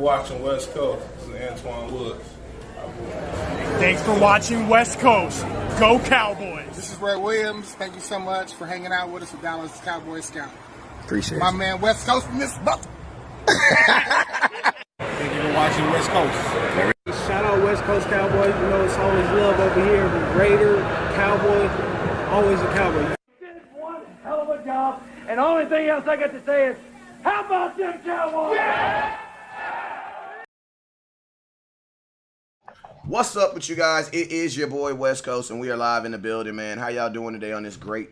watching West Coast. This is Antoine Woods. Thanks for watching West Coast. Go Cowboys. This is Ray Williams. Thank you so much for hanging out with us at Dallas Cowboy Scout. Appreciate My you. man West Coast from this buck. Thank you for watching West Coast. Shout out West Coast Cowboys. You know it's always love over here. Raider, Cowboy, always a Cowboy. Did one hell of a job, and the only thing else I got to say is, how about them Cowboys? Yeah! What's up with you guys? It is your boy West Coast, and we are live in the building, man. How y'all doing today on this great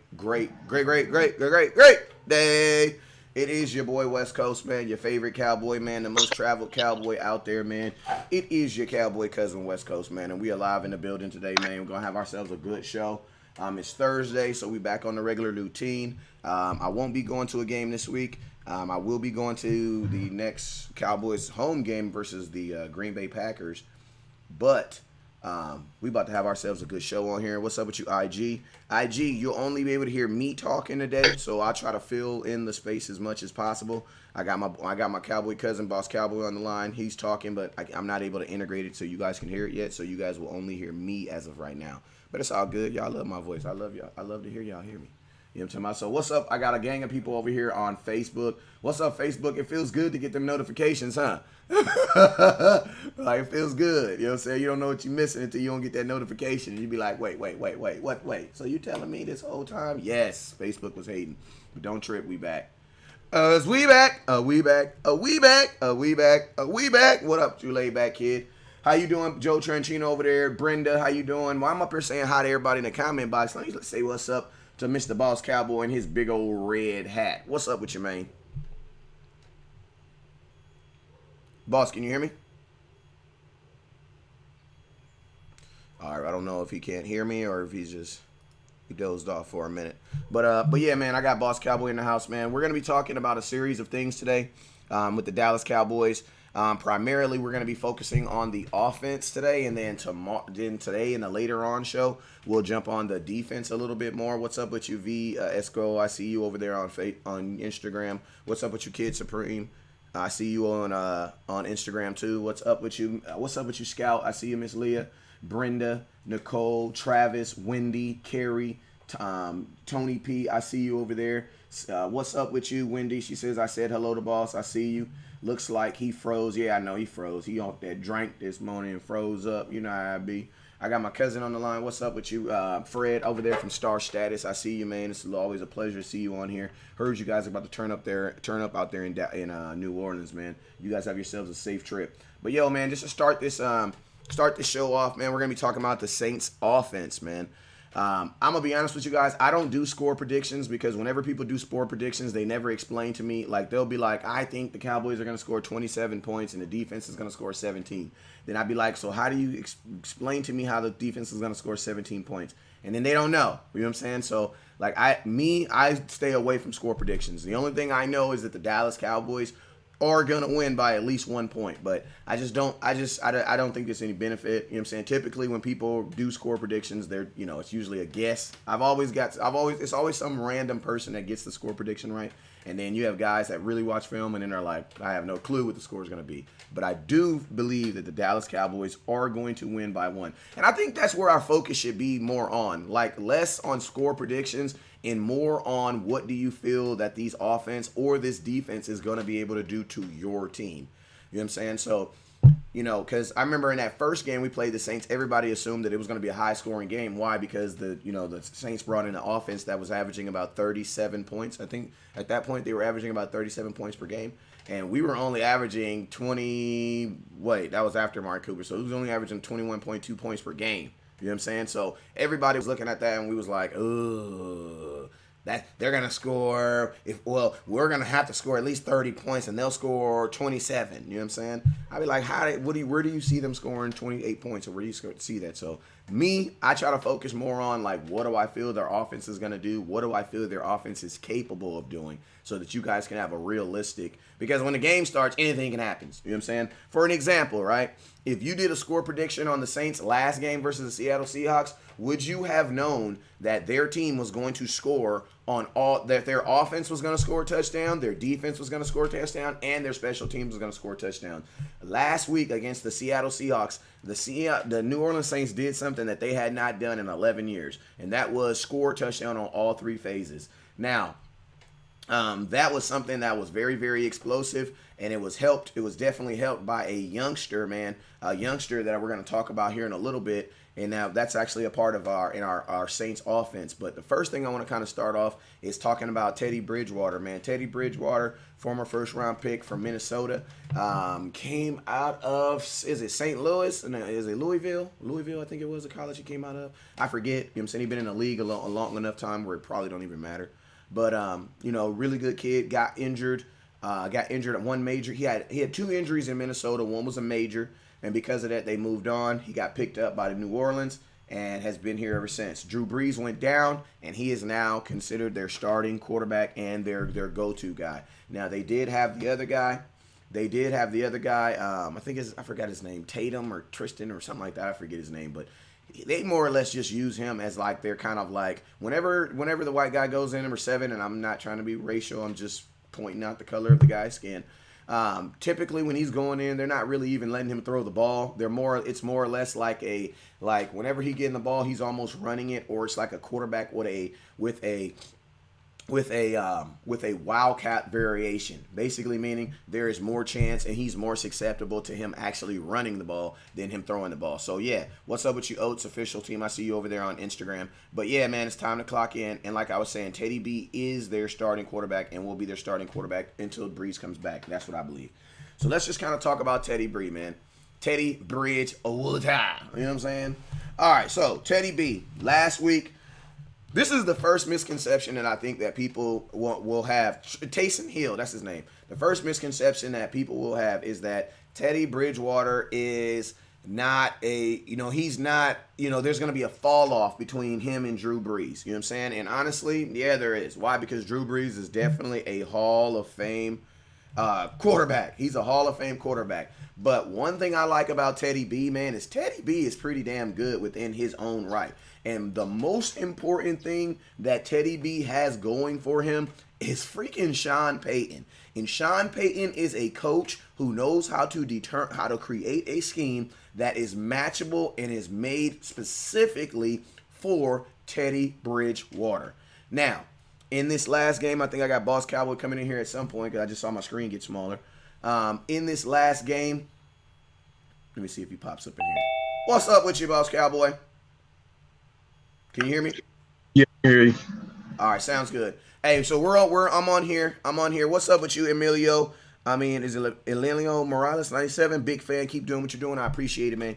day? It is your boy West Coast, man, your favorite cowboy, man, the most traveled cowboy out there, man. It is your cowboy cousin West Coast, man, and we are live in the building today, man. We're going to have ourselves a good show. It's Thursday, so we back on the regular routine. I won't be going to a game this week. I will be going to the next Cowboys home game versus the Green Bay Packers. But we about to have ourselves a good show on here. What's up with you, IG? IG, you'll only be able to hear me talking today, so I'll try to fill in the space as much as possible. I got my cowboy cousin, Boss Cowboy, on the line. He's talking, but I'm not able to integrate it so you guys can hear it yet. So you guys will only hear me as of right now. But it's all good. Y'all love my voice. I love y'all. I love to hear y'all hear me. You know what I'm talking about? So what's up? I got a gang of people over here on Facebook. What's up, Facebook? It feels good to get them notifications, huh? Like, it feels good. You know what I'm saying? You don't know what you're missing until you don't get that notification. You be like, wait. Wait. So you telling me this whole time? Yes, Facebook was hating. But don't trip, we back. We back. What up, you laid back kid? How you doing, Joe Tranchino over there? Brenda, how you doing? Well, I'm up here saying hi to everybody in the comment box. Let me say what's up to Mr. Boss Cowboy and his big old red hat. What's up with you, man? Boss, can you hear me? All right, I don't know if he can't hear me or if he dozed off for a minute. But yeah, man, I got Boss Cowboy in the house, man. We're going to be talking about a series of things today with the Dallas Cowboys. Primarily, we're going to be focusing on the offense today, and then today in the later on show, we'll jump on the defense a little bit more. What's up with you, V Esco? I see you over there on Instagram. What's up with you, Kid Supreme? I see you on Instagram too. What's up with you? What's up with you, Scout? I see you, Miss Leah, Brenda, Nicole, Travis, Wendy, Carrie, Tony P. I see you over there. What's up with you, Wendy? She says, I said hello to Boss. I see you. Looks like he froze. Yeah, I know he froze. He off that drink this morning and froze up. You know how I be. I got my cousin on the line. What's up with you, Fred, over there from Star Status? I see you, man. It's always a pleasure to see you on here. Heard you guys are about to turn up out there in New Orleans, man. You guys have yourselves a safe trip. But yo, man, just to start this show off, man, we're gonna be talking about the Saints offense, man. I'm gonna be honest with you guys. I don't do score predictions because whenever people do score predictions, they never explain to me. Like, they'll be like, I think the Cowboys are gonna score 27 points and the defense is gonna score 17. Then I'd be like, so how do you explain to me how the defense is gonna score 17 points? And then they don't know. You know what I'm saying? So like I stay away from score predictions. The only thing I know is that the Dallas Cowboys are gonna win by at least 1 point, but I don't think there's any benefit. You know what I'm saying? Typically, when people do score predictions, it's usually a guess. It's always some random person that gets the score prediction right, and then you have guys that really watch film and then they're like, I have no clue what the score is gonna be. But I do believe that the Dallas Cowboys are going to win by 1, and I think that's where our focus should be more on, like less on score predictions and more on what do you feel that these offense or this defense is going to be able to do to your team. You know what I'm saying? So, because I remember in that first game we played the Saints, everybody assumed that it was going to be a high-scoring game. Why? Because the Saints brought in an offense that was averaging about 37 points. I think at that point they were averaging about 37 points per game. And we were only averaging that was after Mark Cooper. So it was only averaging 21.2 points per game. You know what I'm saying? So everybody was looking at that and we was like, ugh, that they're going to score. We're going to have to score at least 30 points and they'll score 27. You know what I'm saying? I'd be like, where do you see them scoring 28 points, or where do you see that? So I try to focus more on like, what do I feel their offense is going to do? What do I feel their offense is capable of doing, so that you guys can have a realistic, because when the game starts, anything can happen. You know what I'm saying? For an example, right? if you did a score prediction on the Saints last game versus the Seattle Seahawks, would you have known that their team was going to score on all, that their offense was going to score a touchdown, their defense was going to score a touchdown, and their special teams was going to score a touchdown? Last week against the Seattle Seahawks, the New Orleans Saints did something that they had not done in 11 years, and that was score a touchdown on all three phases. Now, that was something that was very, very explosive, and it was definitely helped by a youngster, man, a youngster that we're going to talk about here in a little bit. And now that's actually a part of our Saints offense. But the first thing I want to kind of start off is talking about Teddy Bridgewater, man. Teddy Bridgewater, former first-round pick from Minnesota, came out of, is it St. Louis? No, is it Louisville? Louisville, I think it was the college he came out of. I forget. You know what I'm saying? He's been in the league a long enough time where it probably don't even matter. But, really good kid, got injured at one major. He had 2 injuries in Minnesota. One was a major. And because of that, they moved on. He got picked up by the New Orleans and has been here ever since. Drew Brees went down, and he is now considered their starting quarterback and their go-to guy. Now, they did have the other guy. I forgot his name, Tatum or Tristan or something like that. I forget his name, but they more or less just use him as like they're kind of like whenever the white guy goes in number 7, and I'm not trying to be racial, I'm just pointing out the color of the guy's skin. Typically when he's going in, they're not really even letting him throw the ball. It's more or less like whenever he getting the ball, he's almost running it, or it's like a quarterback with a wildcat variation, basically meaning there is more chance and he's more susceptible to him actually running the ball than him throwing the ball. So yeah, what's up with you, Oats official team? I see you over there on Instagram. But yeah, man, it's time to clock in. And like I was saying, Teddy B is their starting quarterback and will be their starting quarterback until Breeze comes back. That's what I believe. So let's just kind of talk about Teddy B, man. Teddy Bridge, you know what I'm saying? All right, so Teddy B, last week. This is the first misconception that I think that people will have. Taysom Hill, that's his name. The first misconception that people will have is that Teddy Bridgewater is not he's not, there's going to be a fall off between him and Drew Brees. You know what I'm saying? And honestly, yeah, there is. Why? Because Drew Brees is definitely a Hall of Fame quarterback. He's a Hall of Fame quarterback. But one thing I like about Teddy B, man, is Teddy B is pretty damn good within his own right. And the most important thing that Teddy B has going for him is freaking Sean Payton. And Sean Payton is a coach who knows how to create a scheme that is matchable and is made specifically for Teddy Bridgewater. Now, in this last game, I think I got Boss Cowboy coming in here at some point because I just saw my screen get smaller. In this last game, let me see if he pops up in here. What's up with you, Boss Cowboy? Can you hear me? Yeah, I hear you. All right, sounds good. Hey, so I'm on here. What's up with you, Emilio? Is it Emilio Morales 97? Big fan. Keep doing what you're doing. I appreciate it, man.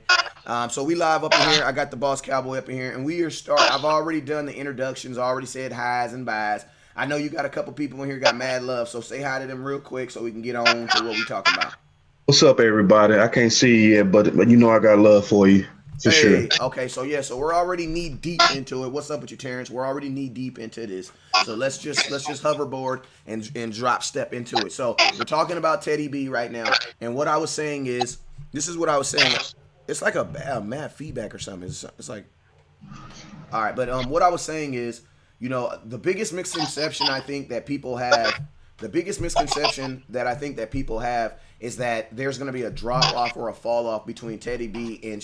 So we live up in here. I got the Boss Cowboy up in here, and we are starting. I've already done the introductions. Already said highs and buys. I know you got a couple people in here got mad love, so say hi to them real quick so we can get on to what we talking about. What's up, everybody? I can't see you yet, but I got love for you. For sure. Okay, so we're already knee deep into it. What's up with you, Terrence? We're already knee deep into this. So let's just hoverboard and drop step into it. So we're talking about Teddy B right now, and what I was saying is, this is what I was saying. It's like a mad feedback or something. It's like, all right, but what I was saying is, the biggest misconception I think that people have. The biggest misconception that I think that people have is that there's going to be a drop off or a fall off between Teddy B and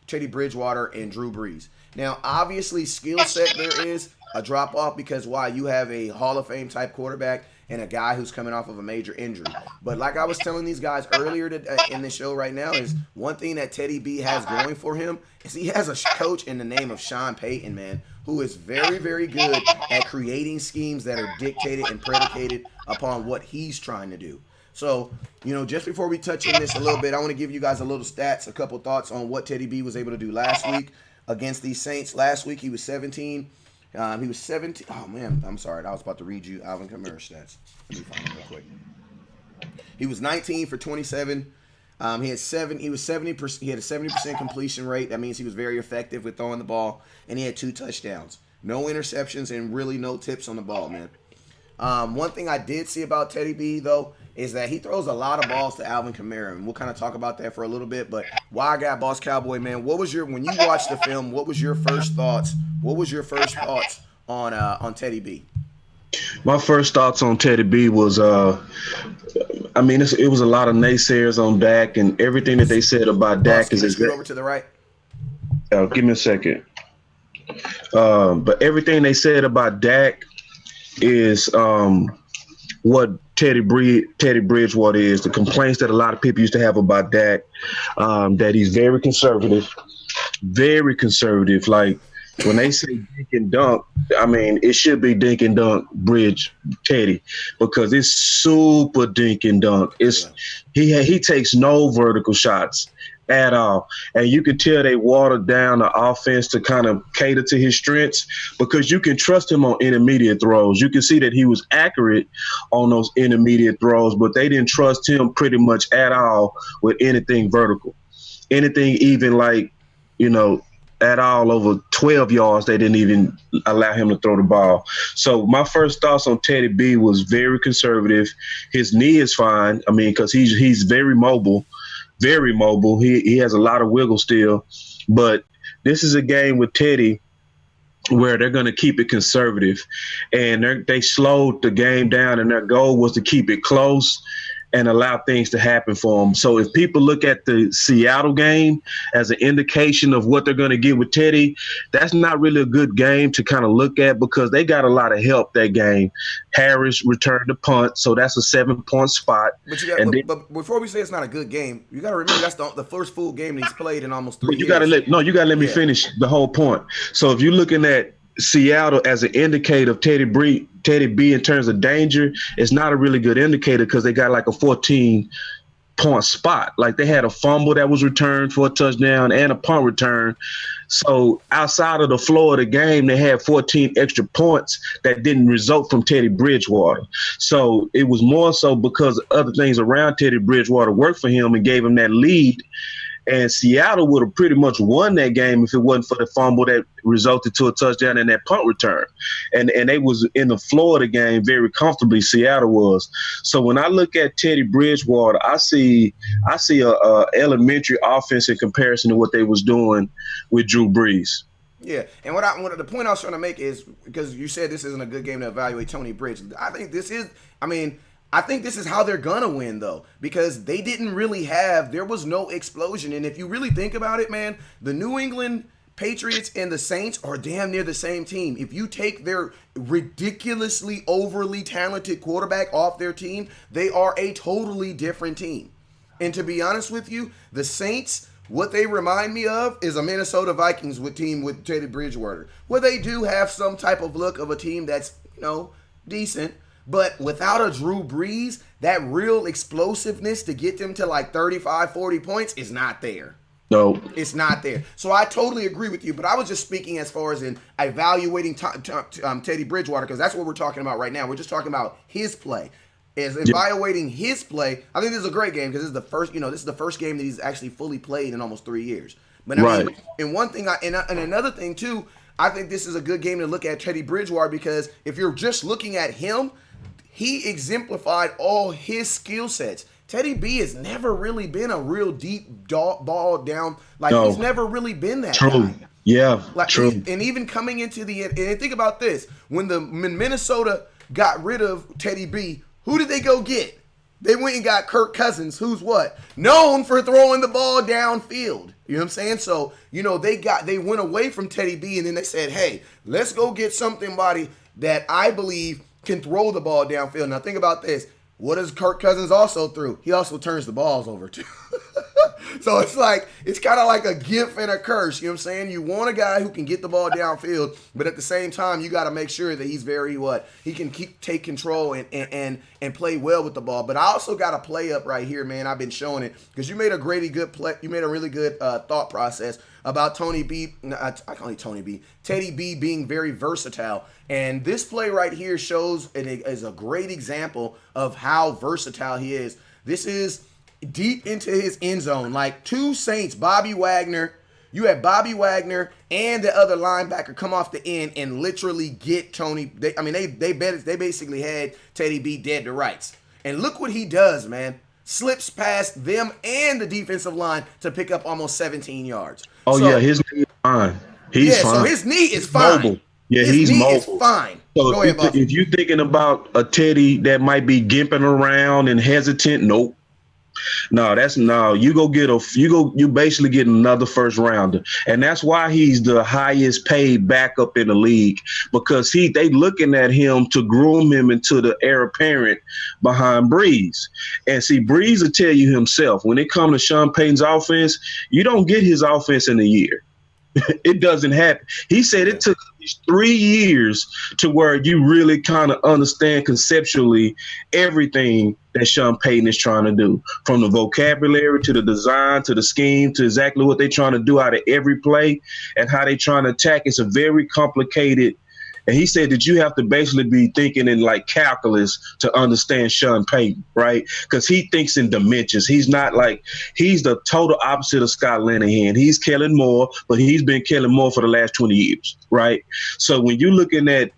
Teddy Bridgewater and Drew Brees. Now, obviously, skill set there is a drop off because why? You have a Hall of Fame type quarterback and a guy who's coming off of a major injury. But like I was telling these guys earlier in the show right now is one thing that Teddy B has going for him is he has a coach in the name of Sean Payton, man, who is very, very good at creating schemes that are dictated and predicated upon what he's trying to do. So, just before we touch on this a little bit, I want to give you guys a little stats, a couple thoughts on what Teddy B was able to do last week against these Saints. Last week, he was 17. He was 17. Oh, man, I'm sorry. I was about to read you Alvin Kamara stats. Let me find them real quick. He was 19 for 27. He had 70%. He had a 70% completion rate. That means he was very effective with throwing the ball, and he had 2 touchdowns, no interceptions, and really no tips on the ball, man. One thing I did see about Teddy B, though, is that he throws a lot of balls to Alvin Kamara, and we'll kind of talk about that for a little bit. But why I got Boss Cowboy, man, when you watched the film, what was your first thoughts? What was your first thoughts on Teddy B? My first thoughts on Teddy B was, it was a lot of naysayers on Dak, and everything that they said about Dak Boss, is scoot over to the right. Give me a second. But everything they said about Dak is what Teddy Bridgewater is. The complaints that a lot of people used to have about Dak, that he's very conservative. Like when they say dink and dunk, it should be dink and dunk Teddy, because it's super dink and dunk. He takes no vertical shots at all. And you can tell they watered down the offense to kind of cater to his strengths, because you can trust him on intermediate throws. You can see that he was accurate on those intermediate throws, but they didn't trust him pretty much at all with anything vertical. Anything even at all over 12 yards, they didn't even allow him to throw the ball. So my first thoughts on Teddy B was very conservative. His knee is fine. Because he's very mobile. Very mobile. He has a lot of wiggle still. But this is a game with Teddy where they're going to keep it conservative. And they slowed the game down, and their goal was to keep it close and allow things to happen for them. So if people look at the Seattle game as an indication of what they're going to get with Teddy, that's not really a good game to kind of look at, because they got a lot of help that game. Harris returned the punt, so that's a 7-point spot. But before we say it's not a good game, you got to remember that's the first full game that he's played in almost 3 years. You got to let me finish the whole point. So if you're looking at Seattle as an indicator of Teddy B in terms of danger, it's not a really good indicator, because they got like a 14-point spot. Like they had a fumble that was returned for a touchdown and a punt return. So outside of the flow of the game, they had 14 extra points that didn't result from Teddy Bridgewater. So it was more so because other things around Teddy Bridgewater worked for him and gave him that lead. And Seattle would have pretty much won that game if it wasn't for the fumble that resulted to a touchdown and that punt return. And they was in the flow of the game very comfortably, Seattle was. So when I look at Teddy Bridgewater, I see a elementary offense in comparison to what they was doing with Drew Brees. Yeah, and the point I was trying to make is, because you said this isn't a good game to evaluate Tony Bridge. I think this is how they're going to win, though, because they didn't really there was no explosion. And if you really think about it, man, the New England Patriots and the Saints are damn near the same team. If you take their ridiculously overly talented quarterback off their team, they are a totally different team. And to be honest with you, the Saints, what they remind me of is a Minnesota Vikings team with Teddy Bridgewater, where they do have some type of look of a team that's, decent. But without a Drew Brees, that real explosiveness to get them to like 35, 40 points is not there. No. It's not there. So I totally agree with you, but I was just speaking as far as in evaluating Teddy Bridgewater, because that's what we're talking about right now. We're just talking about his play. Evaluating his play. I think this is a great game, because this is the first game that he's actually fully played in almost 3 years. But and one thing, and another thing too, I think this is a good game to look at Teddy Bridgewater, because if you're just looking at him, he exemplified all his skill sets. Teddy B has never really been a real deep ball down. He's never really been that guy. Yeah, true. And even coming into the end, and think about this. When Minnesota got rid of Teddy B, who did they go get? They went and got Kirk Cousins, who's what? Known for throwing the ball downfield. You know what I'm saying? So, they went away from Teddy B, and then they said, hey, let's go get somebody that I believe can throw the ball downfield. Now think about this. What does Kirk Cousins also throw? He also turns the balls over too. So it's kind of like a gift and a curse. You know what I'm saying? You want a guy who can get the ball downfield, but at the same time, you got to make sure that he's he can take control and play well with the ball. But I also got a play up right here, man. I've been showing it because you made a really good play. You made a really good thought process about Teddy B being very versatile. And this play right here is a great example of how versatile he is. This is deep into his end zone. Like two Saints, Bobby Wagner, You had Bobby Wagner and the other linebacker come off the end and literally get Tony. They basically had Teddy B dead to rights. And look what he does, man. Slips past them and the defensive line to pick up almost 17 yards. Oh, yeah, his knee is fine. He's fine. So his knee is fine. Mobile. Yeah, his knee mobile. is fine. So Go ahead, if you're thinking about a Teddy that might be gimping around and hesitant, nope. You basically get another first rounder. And that's why he's the highest paid backup in the league, because they looking at him to groom him into the heir apparent behind Breeze. And see, Breeze will tell you himself, when it comes to Sean Payton's offense, you don't get his offense in a year. It doesn't happen. He said it took 3 years to where you really kind of understand conceptually everything that Sean Payton is trying to do, from the vocabulary to the design to the scheme to exactly what they're trying to do out of every play and how they're trying to attack. It's a very complicated. And he said that you have to basically be thinking in like calculus to understand Sean Payton, right? Because he thinks in dimensions. He's the total opposite of Scott Linehan. He's killing more, but he's been killing more for the last 20 years, right? So when you're looking at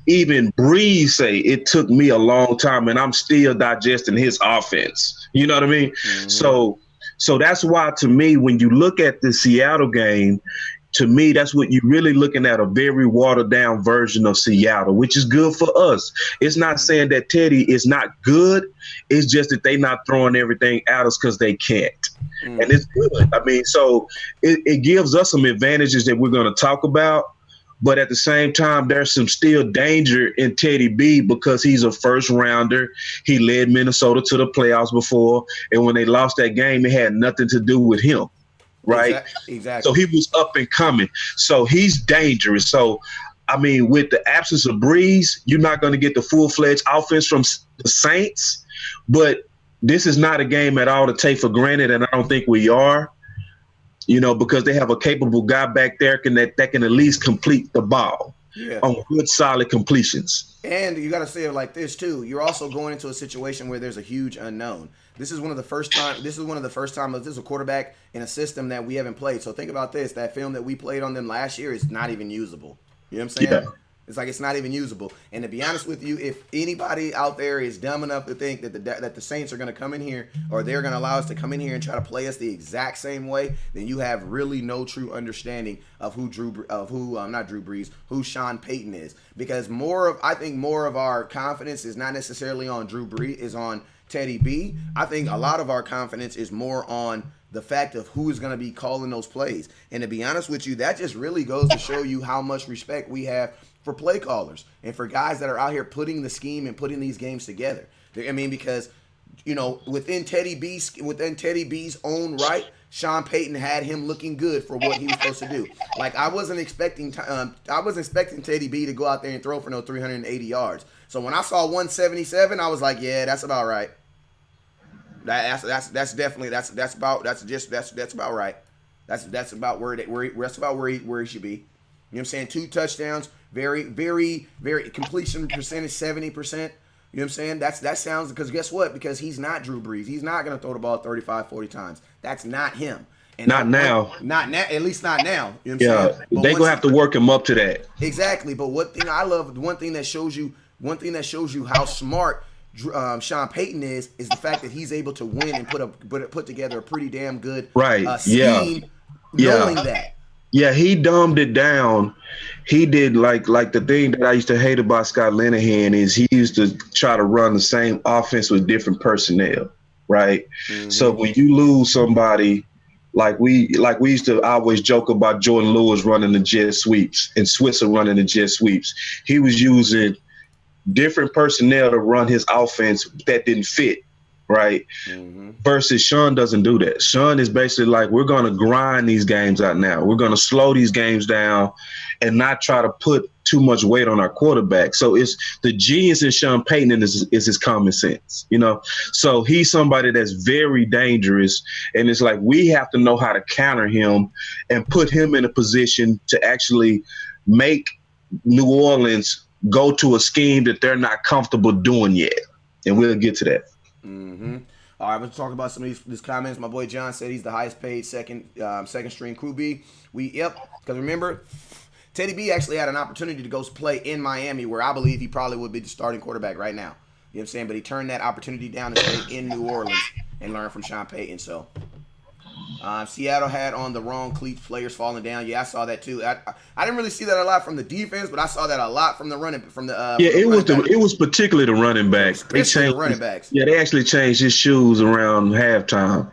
even Breeze say it took me a long time and I'm still digesting his offense. You know what I mean? Mm-hmm. So that's why, to me, when you look at the Seattle game, to me, that's what you're really looking at, a very watered down version of Seattle, which is good for us. It's not saying that Teddy is not good. It's just that they're not throwing everything at us because they can't. And it's good. I mean, so it gives us some advantages that we're going to talk about. But at the same time, there's some still danger in Teddy B because he's a first rounder. He led Minnesota to the playoffs before. And when they lost that game, it had nothing to do with him. Right. Exactly. So he was up and coming. So he's dangerous. So, I mean, with the absence of Breeze, you're not going to get the full-fledged offense from the Saints. But this is not a game at all to take for granted, and I don't think we are, because they have a capable guy back there that can at least complete the ball on good, solid completions. And you got to say it like this, too. You're also going into a situation where there's a huge unknown. This is one of the first times this is a quarterback in a system that we haven't played. So think about this. That film that we played on them last year is not even usable. You know what I'm saying? Yeah. It's like it's not even usable. And to be honest with you, if anybody out there is dumb enough to think that the Saints are going to come in here, or they're going to allow us to come in here and try to play us the exact same way, then you have really no true understanding of who Sean Payton is. Because I think more of our confidence is not necessarily on Drew Brees, is on Teddy B. I think a lot of our confidence is more on the fact of who is going to be calling those plays. And to be honest with you, that just really goes to show you how much respect we have for play callers and for guys that are out here putting the scheme and putting these games together. I mean, because, within Teddy B's own right, Sean Payton had him looking good for what he was supposed to do. Like, I wasn't expecting Teddy B to go out there and throw for no 380 yards. So when I saw 177, I was like, yeah, that's about right. That's about right. That's about where he should be. You know what I'm saying? 2 touchdowns, very, very, very completion percentage 70%. You know what I'm saying? That sounds, because guess what? Because he's not Drew Brees. He's not going to throw the ball 35, 40 times. That's not him. And not now. Not now. At least not now. You know what I'm saying? They're going to have to work him up to that. Exactly. But one thing that shows you how smart Sean Payton is the fact that he's able to win and put together a pretty damn good scheme, knowing that. Yeah, he dumbed it down. He did like the thing that I used to hate about Scott Linehan is he used to try to run the same offense with different personnel, right? Mm-hmm. So when you lose somebody, like we used to always joke about Jordan Lewis running the jet sweeps and Switzer running the jet sweeps. He was using different personnel to run his offense that didn't fit, right? Mm-hmm. Versus Sean doesn't do that. Sean is basically like, we're going to grind these games out now. We're going to slow these games down and not try to put too much weight on our quarterback. So it's the genius in Sean Payton is his common sense, So he's somebody that's very dangerous, and it's like we have to know how to counter him and put him in a position to actually make New Orleans go to a scheme that they're not comfortable doing yet. And we'll get to that. Mm-hmm. All right, let's talk about some of these comments. My boy John said he's the highest paid second string QB. Because remember, Teddy B actually had an opportunity to go play in Miami, where I believe he probably would be the starting quarterback right now. You know what I'm saying? But he turned that opportunity down to stay in New Orleans and learn from Sean Payton. So Seattle had on the wrong cleats, players falling down. Yeah, I saw that too. I didn't really see that a lot from the defense, but I saw that a lot from the running it was particularly the running backs. They changed the running backs. Yeah, they actually changed his shoes around halftime.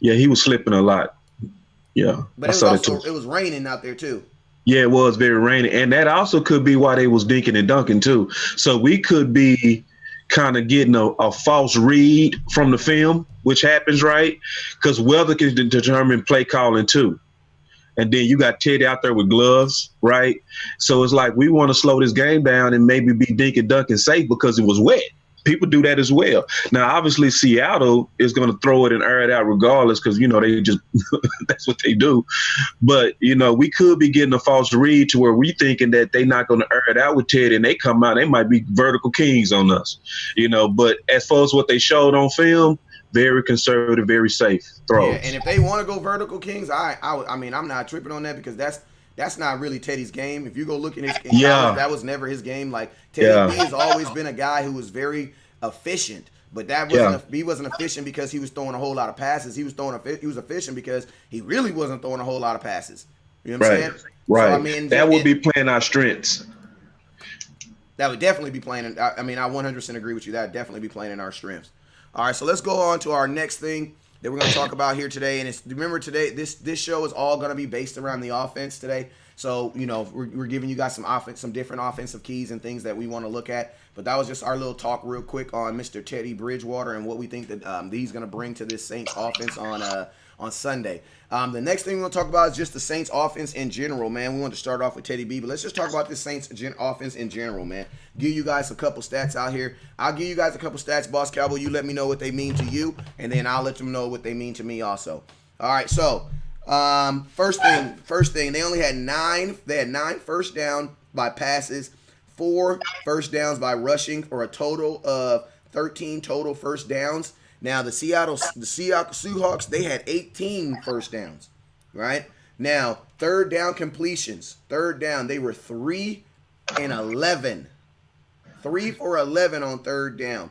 Yeah, he was slipping a lot. Yeah, but it was raining out there too. Yeah, it was very rainy, and that also could be why they was dinking and dunking too. So we could be kind of getting a false read from the film, which happens, right? Because weather can determine play calling too. And then you got Teddy out there with gloves, right? So it's like we want to slow this game down and maybe be dink and dunk and safe because it was wet. People do that as well. Now, obviously, Seattle is going to throw it and air it out regardless because, they just – that's what they do. But, we could be getting a false read to where we thinking that they're not going to air it out with Teddy and they come out, they might be vertical kings on us, But as far as what they showed on film, very conservative, very safe throws. Yeah, and if they want to go vertical kings, I'm not tripping on that because that's not really Teddy's game. If you go look at his game, that was never his game. Like Teddy B has always been a guy who was very efficient, but he wasn't efficient because he was throwing a whole lot of passes. He was efficient because he really wasn't throwing a whole lot of passes. You know what I'm saying? Right. So, that would be playing our strengths. That would definitely be playing. I 100% agree with you. That would definitely be playing in our strengths. All right, so let's go on to our next thing that we're going to talk about here today. And remember today, this show is all going to be based around the offense today. So, we're giving you guys some different offensive keys and things that we want to look at. But that was just our little talk real quick on Mr. Teddy Bridgewater and what we think that he's going to bring to this Saints offense on Sunday. The next thing we're going to talk about is just the Saints offense in general, man. We want to start off with Teddy B, but let's just talk about the Saints offense in general, man. Give you guys a couple stats out here. I'll give you guys a couple stats, Boss Cowboy. You let me know what they mean to you, and then I'll let them know what they mean to me also. All right, so first thing, they only had 9 first down by passes, 4 first downs by rushing, or a total of 13 total first downs. Now, the Seahawks, they had 18 first downs, right? Now, third down completions. Third down, they were 3 and 11. 3 for 11 on third down.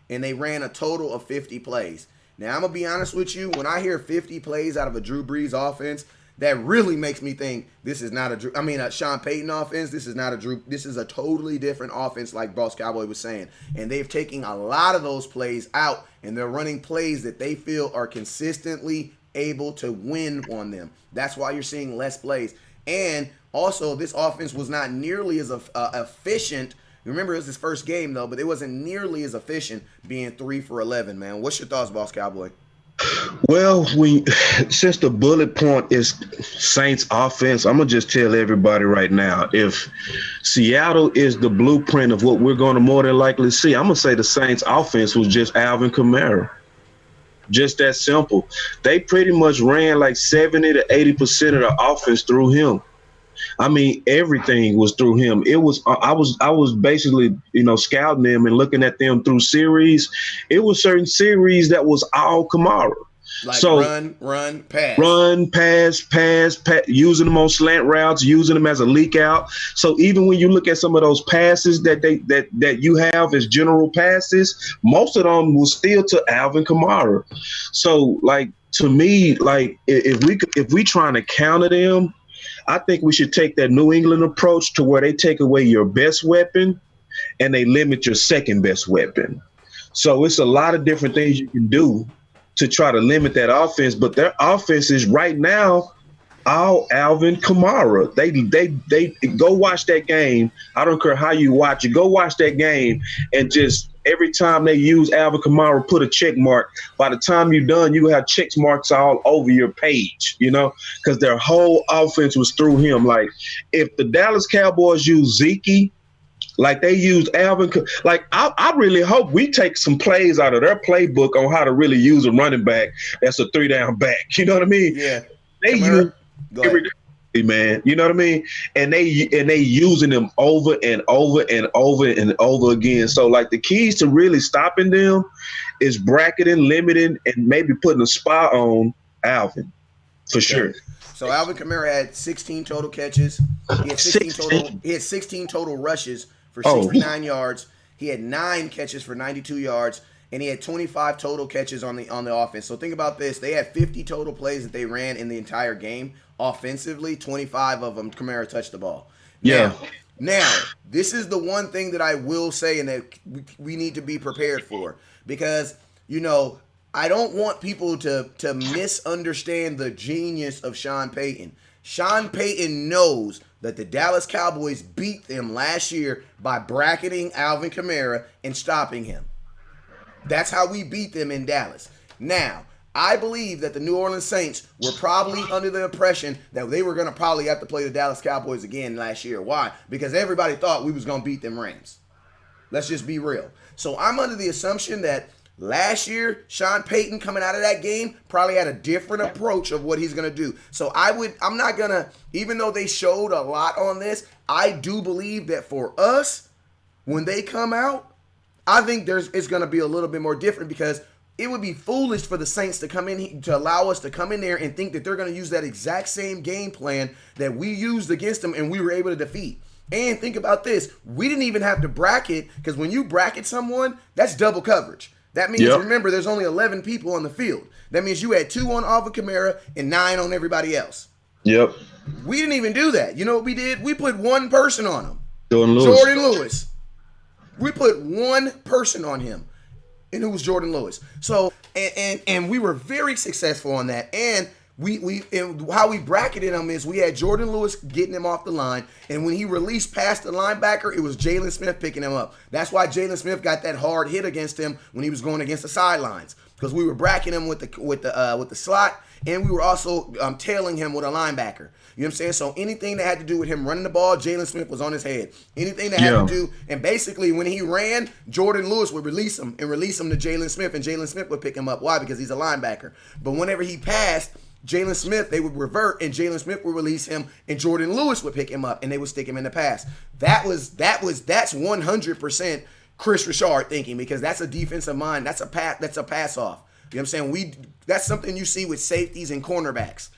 And they ran a total of 50 plays. Now, I'm going to be honest with you. When I hear 50 plays out of a Drew Brees offense, that really makes me think this is not a Sean Payton offense. This is a totally different offense, like Boss Cowboy was saying. And they've taken a lot of those plays out, and they're running plays that they feel are consistently able to win on them. That's why you're seeing less plays. And also, this offense was not nearly as efficient. Remember, it was his first game, though, but it wasn't nearly as efficient being 3 for 11, man. What's your thoughts, Boss Cowboy? Well, since the bullet point is Saints offense, I'm going to just tell everybody right now, if Seattle is the blueprint of what we're going to more than likely see, I'm going to say the Saints offense was just Alvin Kamara. Just that simple. They pretty much ran like 70 to 80% of the offense through him. Everything was through him. I was basically, scouting them and looking at them through series. It was certain series that was all Kamara. Like run, pass, using them on slant routes, using them as a leak out. So even when you look at some of those passes that you have as general passes, most of them was still to Alvin Kamara. So to me, if we trying to counter them, I think we should take that New England approach to where they take away your best weapon and they limit your second best weapon. So it's a lot of different things you can do to try to limit that offense, but their offense is right now all Alvin Kamara. They go watch that game. I don't care how you watch it. Go watch that game and just every time they use Alvin Kamara, put a check mark. By the time you're done, you have check marks all over your page, because their whole offense was through him. Like if the Dallas Cowboys use Zeke, like they used Alvin, I really hope we take some plays out of their playbook on how to really use a running back that's a 3-down back. You know what I mean? Yeah. man. You know what I mean? And they using them over and over and over and over again. So like the keys to really stopping them is bracketing, limiting, and maybe putting a spy on Alvin for sure. So Alvin Kamara had 16 total catches. He had 16 total rushes for 69 yards. He had 9 catches for 92 yards, and he had 25 total catches on the offense. So think about this: they had 50 total plays that they ran in the entire game offensively. 25 of them, Kamara touched the ball. Now, this is the one thing that I will say, and that we need to be prepared for, because I don't want people to misunderstand the genius of Sean Payton. Sean Payton knows that the Dallas Cowboys beat them last year by bracketing Alvin Kamara and stopping him. That's how we beat them in Dallas. Now, I believe that the New Orleans Saints were probably under the impression that they were going to probably have to play the Dallas Cowboys again last year. Why? Because everybody thought we was going to beat them Rams. Let's just be real. So I'm under the assumption that last year, Sean Payton coming out of that game probably had a different approach of what he's going to do. So I'm not going to, even though they showed a lot on this, I do believe that for us, when they come out, I think it's going to be a little bit more different, because it would be foolish for the Saints to come in, to allow us to come in there and think that they're going to use that exact same game plan that we used against them and we were able to defeat. And think about this. We didn't even have to bracket, because when you bracket someone, that's double coverage. That means, remember, there's only 11 people on the field. That means you had 2 on Alvin Kamara and 9 on everybody else. Yep. We didn't even do that. You know what we did? We put one person on him. Jordan Lewis. We put one person on him, and it was Jordan Lewis. So, and we were very successful on that. And and how we bracketed him is we had Jordan Lewis getting him off the line, and when he released past the linebacker, it was Jalen Smith picking him up. That's why Jalen Smith got that hard hit against him when he was going against the sidelines, because we were bracketing him with the slot, and we were also tailing him with a linebacker. You know what I'm saying? So anything that had to do with him running the ball, Jalen Smith was on his head. Anything that had to do, and basically when he ran, Jordan Lewis would release him to Jalen Smith, and Jalen Smith would pick him up. Why? Because he's a linebacker. But whenever he passed, Jalen Smith, they would revert, and Jalen Smith would release him, and Jordan Lewis would pick him up, and they would stick him in the pass. That's 100% Chris Richard thinking, because that's a defensive mind. That's a pass off. You know what I'm saying? That's something you see with safeties and cornerbacks.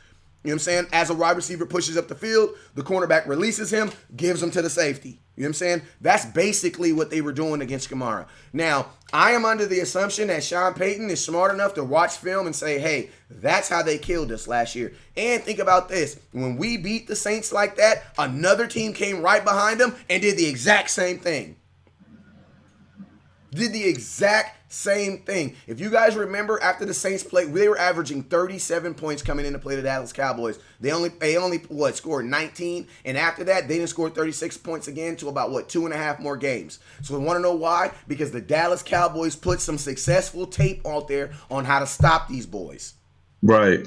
You know what I'm saying? As a wide receiver pushes up the field, the cornerback releases him, gives him to the safety. You know what I'm saying? That's basically what they were doing against Kamara. Now, I am under the assumption that Sean Payton is smart enough to watch film and say, hey, that's how they killed us last year. And think about this. When we beat the Saints like that, another team came right behind them and did the exact same thing. If you guys remember, after the Saints played, they were averaging 37 points coming in to play the Dallas Cowboys. They only scored 19, and after that, they didn't score 36 points again to about 2.5 more games. So we want to know why? Because the Dallas Cowboys put some successful tape out there on how to stop these boys. Right,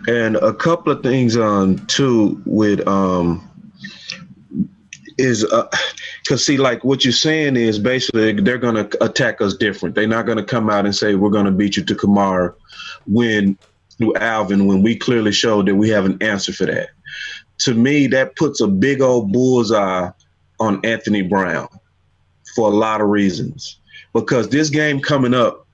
and a couple of things too with because see, like what you're saying is basically they're going to attack us different. They're not going to come out and say we're going to beat you to Kamara through Alvin, when we clearly showed that we have an answer for that. To me, that puts a big old bullseye on Anthony Brown for a lot of reasons. Because this game coming up,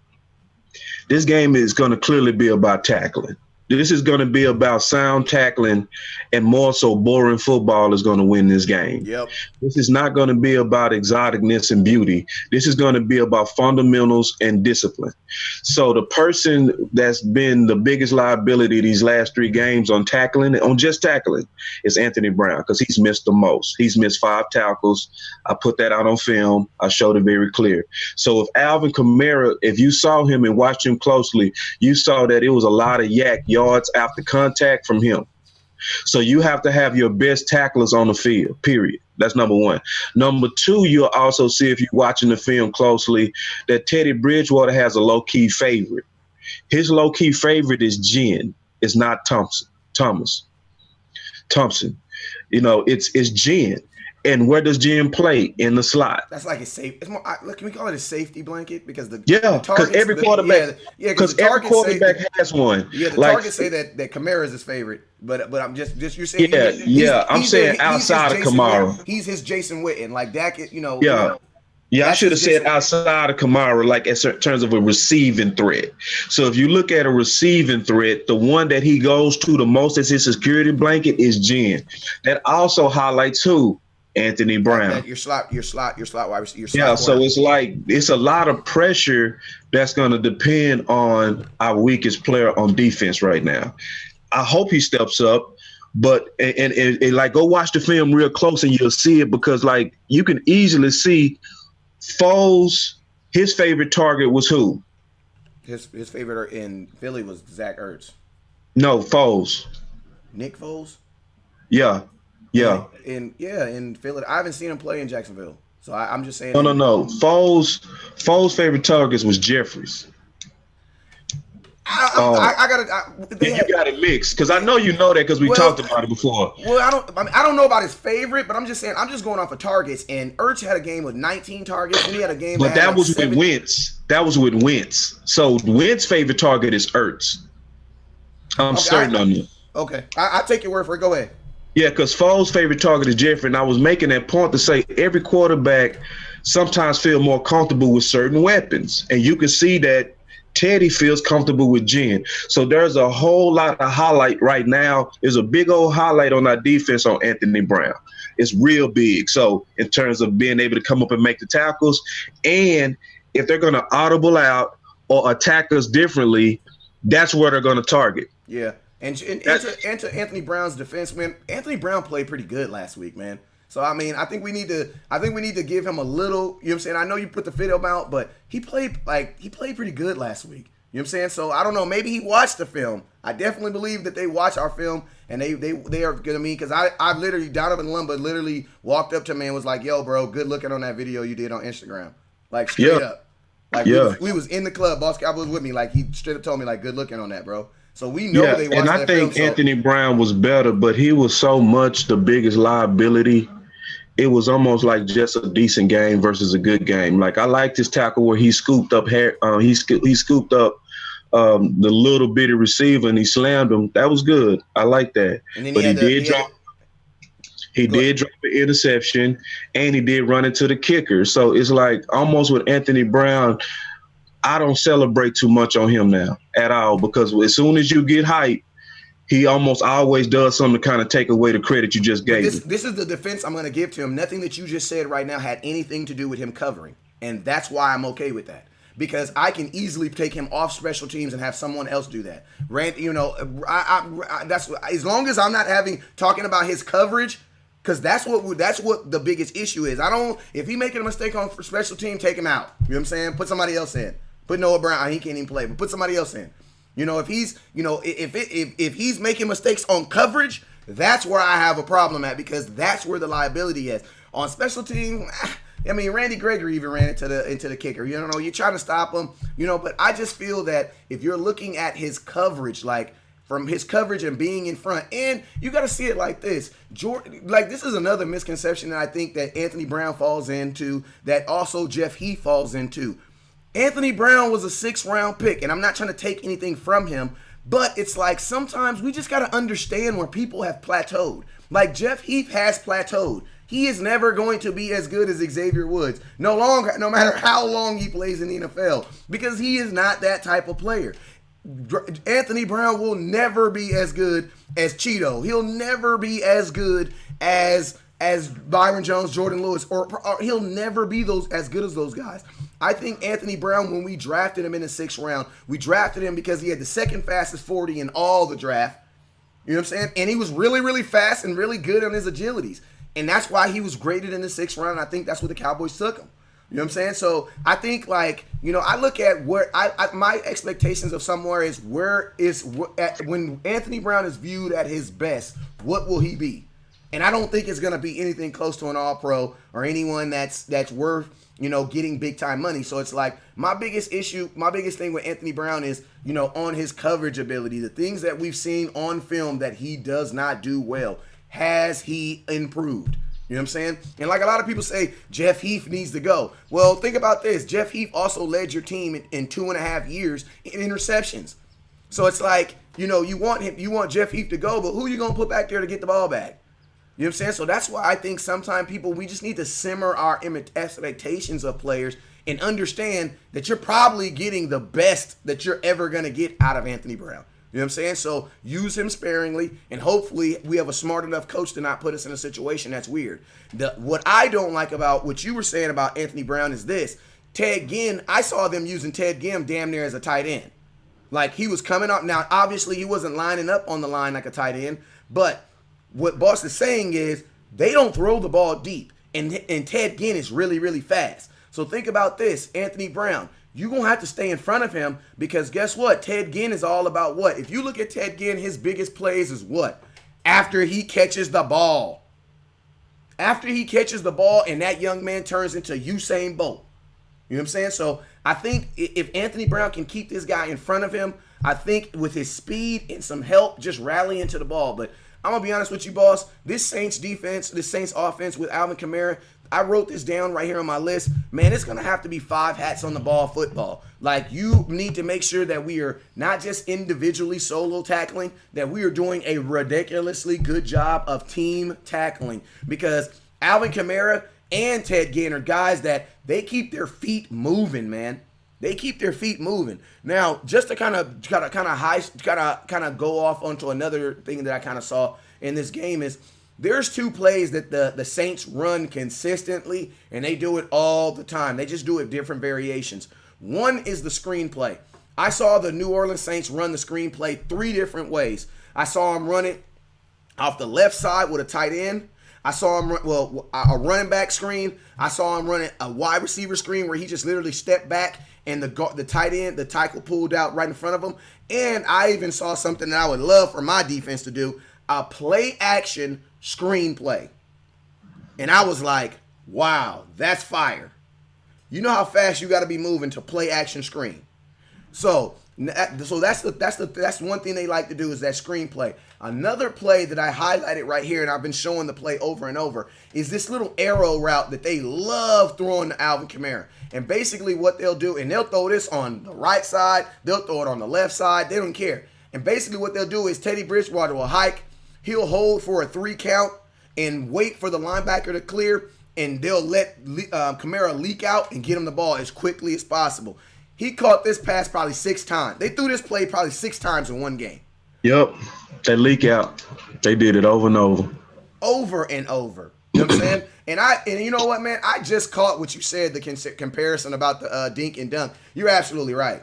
this game is going to clearly be about tackling. This is going to be about sound tackling, and more so boring football is going to win this game. Yep. This is not going to be about exoticness and beauty. This is going to be about fundamentals and discipline. So the person that's been the biggest liability these last 3 games on just tackling, is Anthony Brown, because he's missed the most. He's missed 5 tackles. I put that out on film. I showed it very clear. So if Alvin Kamara, if you saw him and watched him closely, you saw that it was a lot of yards after contact from him. So you have to have your best tacklers on the field, period. That's number one. Number two, you'll also see, if you're watching the film closely, that Teddy Bridgewater has a low-key favorite. His low-key favorite is Jen. It's not Thompson. You know, it's Jen. And where does Jim play? In the slot. That's like a safe. It's more. Can we call it a safety blanket? Because the because targets, every quarterback, because every quarterback has one. Yeah, the like, targets say that Kamara is his favorite, but I'm just you're saying. I'm saying outside of Kamara, he's his Jason Witten, like Dak. Yeah, I should have said outside of Kamara, like in terms of a receiving threat. So if you look at a receiving threat, the one that he goes to the most as his security blanket is Jen. That also highlights who? Anthony Brown. Your slot wide receiver. Yeah, so it's like it's a lot of pressure that's going to depend on our weakest player on defense right now. I hope he steps up. But and like go watch the film real close and you'll see it, because like you can easily see Foles, his favorite target was who? His favorite in Philly was Zach Ertz. No, Foles. Nick Foles? Yeah. In Philly. I haven't seen him play in Jacksonville. So I'm just saying. No. Foles' favorite targets was Jeffries. You got it mixed, because I know you know that because we talked about it before. Well, I don't know about his favorite, but I'm just saying I'm just going off of targets. And Ertz had a game with 19 targets, and he had a game. But that was with Wentz. That was with Wentz. So Wentz's favorite target is Ertz. I'm certain on that. Okay, I take your word for it. Go ahead. Yeah, because Foles' favorite target is Jeffrey, and I was making that point to say every quarterback sometimes feel more comfortable with certain weapons, and you can see that Teddy feels comfortable with Jen. So there's a whole lot of highlight right now. There's a big old highlight on our defense on Anthony Brown. It's real big. So in terms of being able to come up and make the tackles, and if they're going to audible out or attack us differently, that's where they're going to target. Yeah. And to Anthony Brown's defense, man, Anthony Brown played pretty good last week, man. So I mean, I think we need to give him a little, you know what I'm saying? I know you put the video out, but he played pretty good last week. You know what I'm saying? So I don't know, maybe he watched the film. I definitely believe that they watch our film, and they are good to me, because I literally, Donovan Lumba literally walked up to me and was like, "Yo, bro, good looking on that video you did on Instagram." Like straight up. Like we was in the club, Boss Cowboy was with me, like he straight up told me like, "Good looking on that, bro." So we know they watched that film. And I think Anthony Brown was better, but he was so much the biggest liability. It was almost like just a decent game versus a good game. Like I liked his tackle where he scooped up he scooped up the little bitty receiver and he slammed him. That was good. I like that. But he did drop an interception, and he did run into the kicker. So it's like almost with Anthony Brown, I don't celebrate too much on him now at all, because as soon as you get hype, he almost always does something to kind of take away the credit you just gave him. This is the defense I'm going to give to him. Nothing that you just said right now had anything to do with him covering, and that's why I'm okay with that, because I can easily take him off special teams and have someone else do that. That's as long as I'm not talking about his coverage, because that's what the biggest issue is. If he making a mistake on for special team, take him out. You know what I'm saying? Put somebody else in. Put Noah Brown. He can't even play, but put somebody else in. If he's making mistakes on coverage, that's where I have a problem at, because that's where the liability is. On special team, I mean, Randy Gregory even ran into the kicker. You know, you're trying to stop him, but I just feel that if you're looking at his coverage, like from his coverage and being in front, and you got to see it like this. This is another misconception that I think that Anthony Brown falls into, that also Jeff Heath falls into. Anthony Brown was a 6th-round pick, and I'm not trying to take anything from him, but it's like sometimes we just got to understand where people have plateaued. Like Jeff Heath has plateaued. He is never going to be as good as Xavier Woods, no matter how long he plays in the NFL, because he is not that type of player. Anthony Brown will never be as good as Cheeto. He'll never be as good as Byron Jones, Jordan Lewis, or he'll never be as good as those guys. I think Anthony Brown, when we drafted him in the 6th round, we drafted him because he had the 2nd fastest 40 in all the draft. You know what I'm saying? And he was really, really fast and really good on his agilities. And that's why he was graded in the 6th round. I think that's where the Cowboys took him. You know what I'm saying? So I think, I look at where my expectations of somewhere is when Anthony Brown is viewed at his best, what will he be? And I don't think it's going to be anything close to an All-Pro or anyone that's worth, getting big-time money. So it's like my biggest thing with Anthony Brown is, on his coverage ability, the things that we've seen on film that he does not do well. Has he improved? You know You know what I'm saying? And like a lot of people say, Jeff Heath needs to go. Well, think about this. Jeff Heath also led your team in 2.5 years in interceptions. So it's like, you want Jeff Heath to go, but who you going to put back there to get the ball back? You know what I'm saying? So that's why I think sometimes we just need to simmer our expectations of players and understand that you're probably getting the best that you're ever going to get out of Anthony Brown. You know what I'm saying? So use him sparingly, and hopefully we have a smart enough coach to not put us in a situation that's weird. What I don't like about what you were saying about Anthony Brown is this. Ted Ginn, I saw them using Ted Ginn damn near as a tight end. Like, he was coming up. Now, obviously, he wasn't lining up on the line like a tight end, but what Boss is saying is they don't throw the ball deep, and Ted Ginn is really, really fast. So think about this, Anthony Brown. You're going to have to stay in front of him because guess what? Ted Ginn is all about what? If you look at Ted Ginn, his biggest plays is what? After he catches the ball. After he catches the ball and that young man turns into Usain Bolt. You know what I'm saying? So I think if Anthony Brown can keep this guy in front of him, I think with his speed and some help, just rallying to the ball. But I'm going to be honest with you, boss. This Saints defense, this Saints offense with Alvin Kamara, I wrote this down right here on my list. Man, it's going to have to be 5 hats on the ball football. Like, you need to make sure that we are not just individually solo tackling, that we are doing a ridiculously good job of team tackling. Because Alvin Kamara and Ted Ginn are guys that they keep their feet moving, man. They keep their feet moving. Now, just to kind of go off onto another thing that I kind of saw in this game is there's 2 plays that the Saints run consistently, and they do it all the time. They just do it different variations. One is the screenplay. I saw the New Orleans Saints run the screenplay 3 different ways. I saw them run it off the left side with a tight end. I saw him run, a running back screen. I saw him running a wide receiver screen where he just literally stepped back and the tight end, the tackle pulled out right in front of him. And I even saw something that I would love for my defense to do, a play action screenplay. And I was like, wow, that's fire. You know how fast you got to be moving to play action screen. So that's one thing they like to do is that screenplay. Another play that I highlighted right here, and I've been showing the play over and over, is this little arrow route that they love throwing to Alvin Kamara. And basically what they'll do, and they'll throw this on the right side, they'll throw it on the left side, they don't care. And basically what they'll do is Teddy Bridgewater will hike, he'll hold for a 3 count and wait for the linebacker to clear, and they'll let Kamara leak out and get him the ball as quickly as possible. He caught this pass probably 6 times. They threw this play probably 6 times in one game. Yep. They leak out. They did it over and over. Over and over. You know what I'm saying? And you know what, man? I just caught what you said, the comparison about the dink and dunk. You're absolutely right.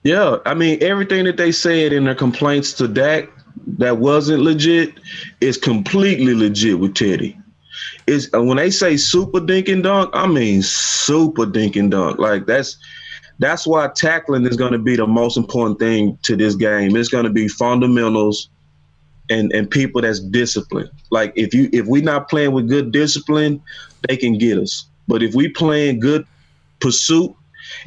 Yeah. I mean, everything that they said in their complaints to Dak that wasn't legit is completely legit with Teddy. Is when they say super dink and dunk, I mean super dink and dunk. Like that's why tackling is going to be the most important thing to this game. It's going to be fundamentals and people that's disciplined. Like if we not playing with good discipline, they can get us. But if we playing good pursuit,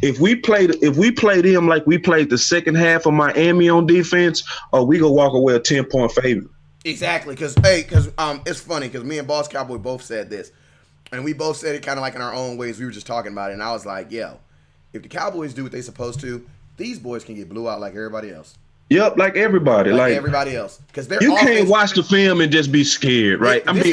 if we play them like we played the second half of Miami on defense, we gonna walk away a 10-point favorite. Exactly, because it's funny because me and Boss Cowboy both said this, and we both said it kind of like in our own ways. We were just talking about it, and I was like, yo, if the Cowboys do what they supposed to, these boys can get blew out like everybody else. Yep, like everybody, like everybody else, because you can't watch the film and just be scared, right? This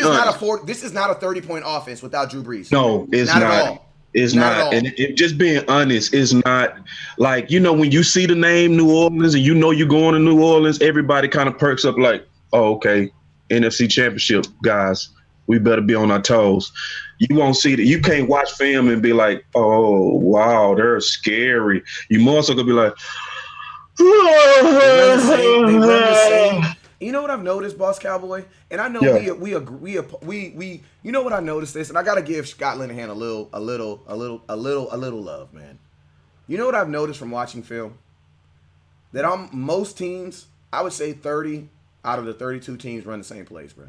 is not a 30-point offense without Drew Brees. No, it's not. At all. It's not. And just being honest, it's not like, when you see the name New Orleans and you're going to New Orleans, everybody kind of perks up like, oh, okay, NFC Championship guys, we better be on our toes. You won't see that. You can't watch film and be like, oh, wow, they're scary. You more so gonna be like, they run the same. You know what I've noticed, Boss Cowboy? And I know we agree. You know what I noticed this, and I gotta give Scott Linehan a little love, man. You know what I've noticed from watching film? That most teams, I would say 30 out of the 32 teams run the same plays, bro.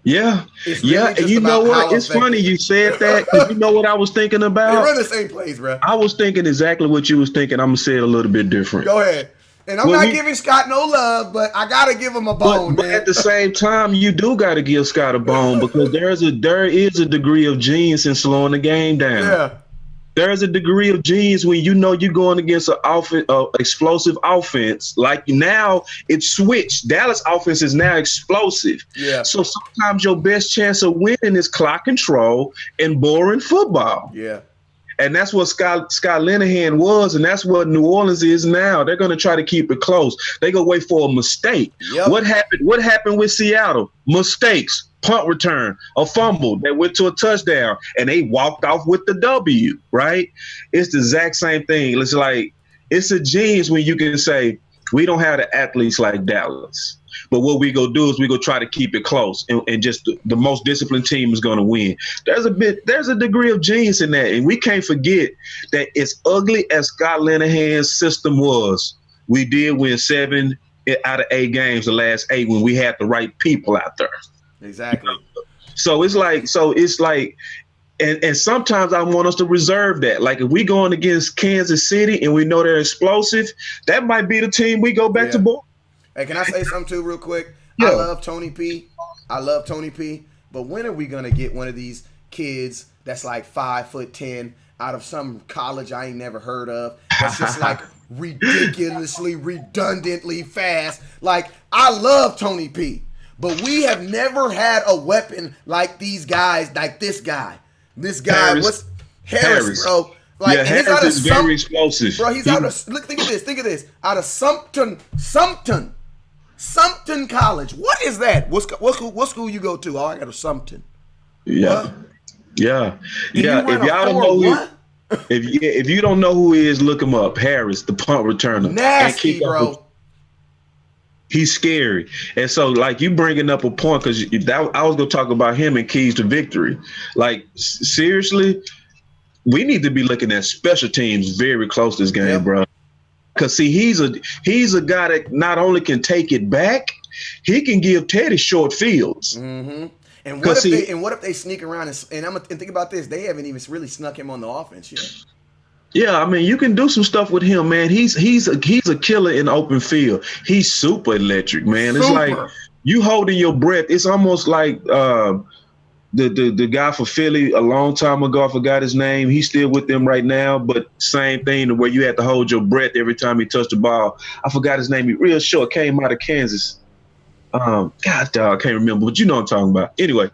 Yeah. And you know what? It's funny you said that, because you know what I was thinking about? They run the same plays, bro. I was thinking exactly what you was thinking. I'm going to say it a little bit different. Go ahead. And I'm not giving Scott no love, but I gotta give him a bone. But at the same time, you do gotta give Scott a bone because there is a degree of genius in slowing the game down. Yeah. There's a degree of genius when you know you're going against an explosive offense. Like now, it's switched. Dallas offense is now explosive. Yeah. So sometimes your best chance of winning is clock control and boring football. Yeah. And that's what Scott Linehan was, and that's what New Orleans is now. They're going to try to keep it close. They're going to wait for a mistake. Yep. What happened with Seattle? Mistakes. Punt return, a fumble that went to a touchdown, and they walked off with the W, right? It's the exact same thing. It's like, it's a genius when you can say, we don't have the athletes like Dallas. But what we go do is we go try to keep it close, and just the most disciplined team is going to win. There's a degree of genius in that, and we can't forget that as ugly as Scott Linehan's system was, we did win 7 out of 8 games, the last 8 when we had the right people out there. Exactly. So it's like, and sometimes I want us to reserve that. Like if we going against Kansas City and we know they're explosive, that might be the team we go back to. Hey, can I say something too real quick? Yeah. I love Tony P. But when are we gonna get one of these kids that's like 5'10" out of some college I ain't never heard of? That's just like ridiculously, redundantly fast. Like I love Tony P. But we have never had a weapon like these guys, like this guy. This guy, Harris, bro. Like, yeah, Harris is very explosive. Bro, he's out of, think of this. Out of Sumpton College. What is that? What school you go to? Oh, I got a Sumpton. Yeah. What? Yeah. If y'all don't know if you don't know who he is, look him up. Harris, the punt returner. Nasty, bro. He's scary. And so, like, you bringing up a point because I was going to talk about him and keys to victory. Like, seriously, we need to be looking at special teams very close this game, bro. Because, see, he's a guy that not only can take it back, he can give Teddy short fields. Mm-hmm. And what if they sneak around and think about this, they haven't even really snuck him on the offense yet. Yeah, I mean, you can do some stuff with him, man. He's a killer in open field. He's super electric, man. It's like you holding your breath. It's almost like the guy for Philly a long time ago. I forgot his name. He's still with them right now, but same thing where you had to hold your breath every time he touched the ball. I forgot his name. He real short, came out of Kansas. God, dog, I can't remember, but you know what I'm talking about. Anyway,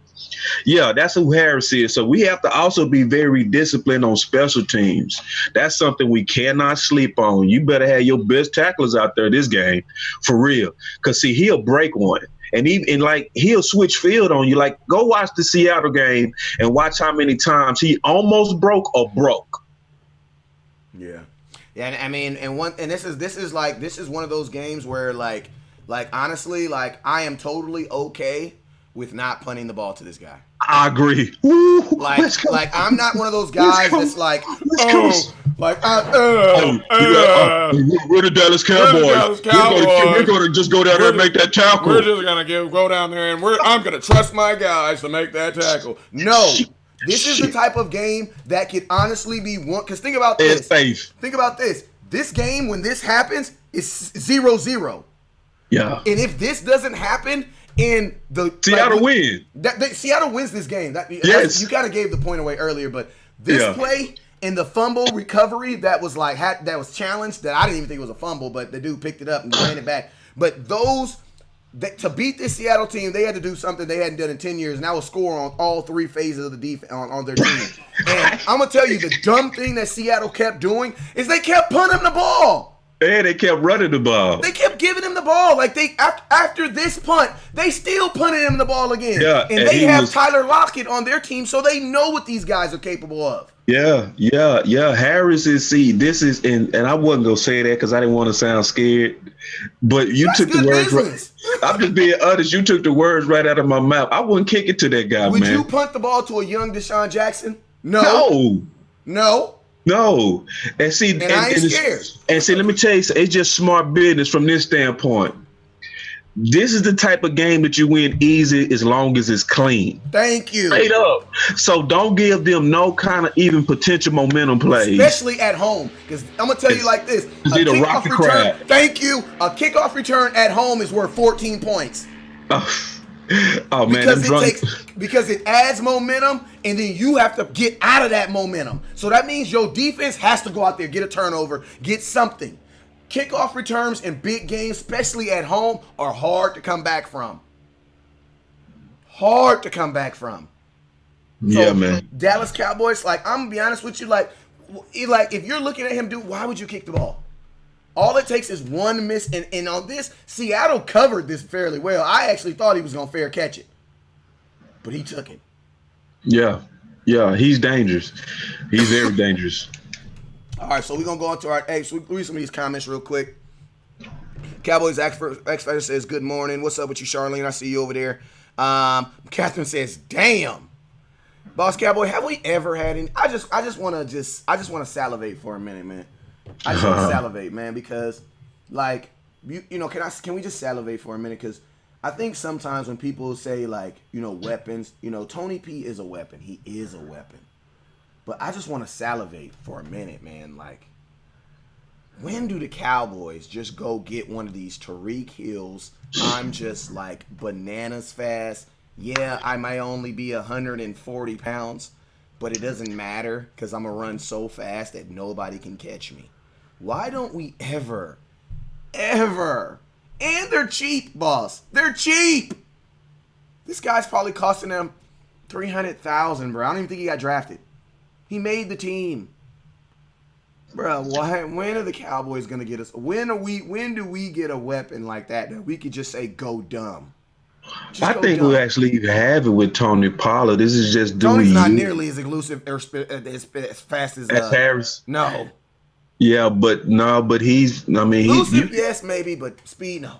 yeah, that's who Harris is. So we have to also be very disciplined on special teams. That's something we cannot sleep on. You better have your best tacklers out there this game, for real. Because, see, he'll break one. And he'll switch field on you. Like, go watch the Seattle game and watch how many times he almost broke or broke. Yeah. Yeah, and I mean, this is one of those games where like honestly, like I am totally okay with not punting the ball to this guy. I agree. Woo, like I'm not one of those guys that's like, we're the Dallas Cowboys. We're going to just go down there and make that tackle. We're just going to go down there and I'm going to trust my guys to make that tackle. No. This is the type of game that could honestly be one. Because think about this. Think about this. This game, when this happens, is 0-0. Yeah. And if this doesn't happen in the Seattle wins. Seattle wins this game. Yes. You kind of gave the point away earlier, but this play and the fumble recovery that was that was challenged, that I didn't even think it was a fumble, but the dude picked it up and ran it back. But to beat this Seattle team, they had to do something they hadn't done in 10 years, and that was score on all 3 phases of the defense on their team. And I'm going to tell you, the dumb thing that Seattle kept doing is they kept punting the ball. And they kept running the ball. They kept giving him the ball. Like after this punt, they still punted him the ball again. Yeah, and they have Tyler Lockett on their team, so they know what these guys are capable of. Yeah. Harris is, and I wasn't going to say that because I didn't want to sound scared, but you took the words right. I'm just being honest. You took the words right out of my mouth. I wouldn't kick it to that guy, Would man. you punt the ball to a young Deshaun Jackson? No. And I ain't scared. And see, let me tell you, it's just smart business from this standpoint. This is the type of game that you win easy as long as it's clean. Thank you. Straight up. So don't give them no kind of even potential momentum plays. Especially at home. Because I'm going to tell you like this. A rocky kickoff crowd. return, thank you. A kickoff return at home is worth 14 points. Oh man, because it adds momentum, and then you have to get out of that momentum. So that means your defense has to go out there, get a turnover, get something. Kickoff returns in big games, especially at home, are hard to come back from. Hard to come back from. Yeah, man. Dallas Cowboys, like, I'm gonna be honest with you, like if you're looking at him, dude, why would you kick the ball? All it takes is one miss, and on this, Seattle covered this fairly well. I actually thought he was going to fair catch it, but he took it. Yeah, he's dangerous. He's very dangerous. All right, so we're going to go into our – hey, so we read some of these comments real quick. Cowboys X-Factor says, good morning. What's up with you, Charlene? I see you over there. Catherine says, damn. Boss Cowboy, have we ever had any – I just want to salivate for a minute, man. I just want to salivate, man, because, like, you know, can we just salivate for a minute? Because I think sometimes when people say, like, you know, weapons, you know, Tony P is a weapon. He is a weapon. But I just want to salivate for a minute, man. Like, when do the Cowboys just go get one of these Tyreek Hills? I'm just, like, bananas fast. Yeah, I might only be 140 pounds, but it doesn't matter because I'm going to run so fast that nobody can catch me. Why don't we ever, and they're cheap, boss. They're cheap. This guy's probably costing them $300,000, bro. I don't even think he got drafted. He made the team. Bro, when are the Cowboys going to get us? When do we get a weapon like that we could just say go dumb? I think we actually have it with Tony Pollard. This is just Tony's not nearly as elusive as fast as Harris. No. Yeah, but he's. I mean, elusive, yes, maybe, but speed, no.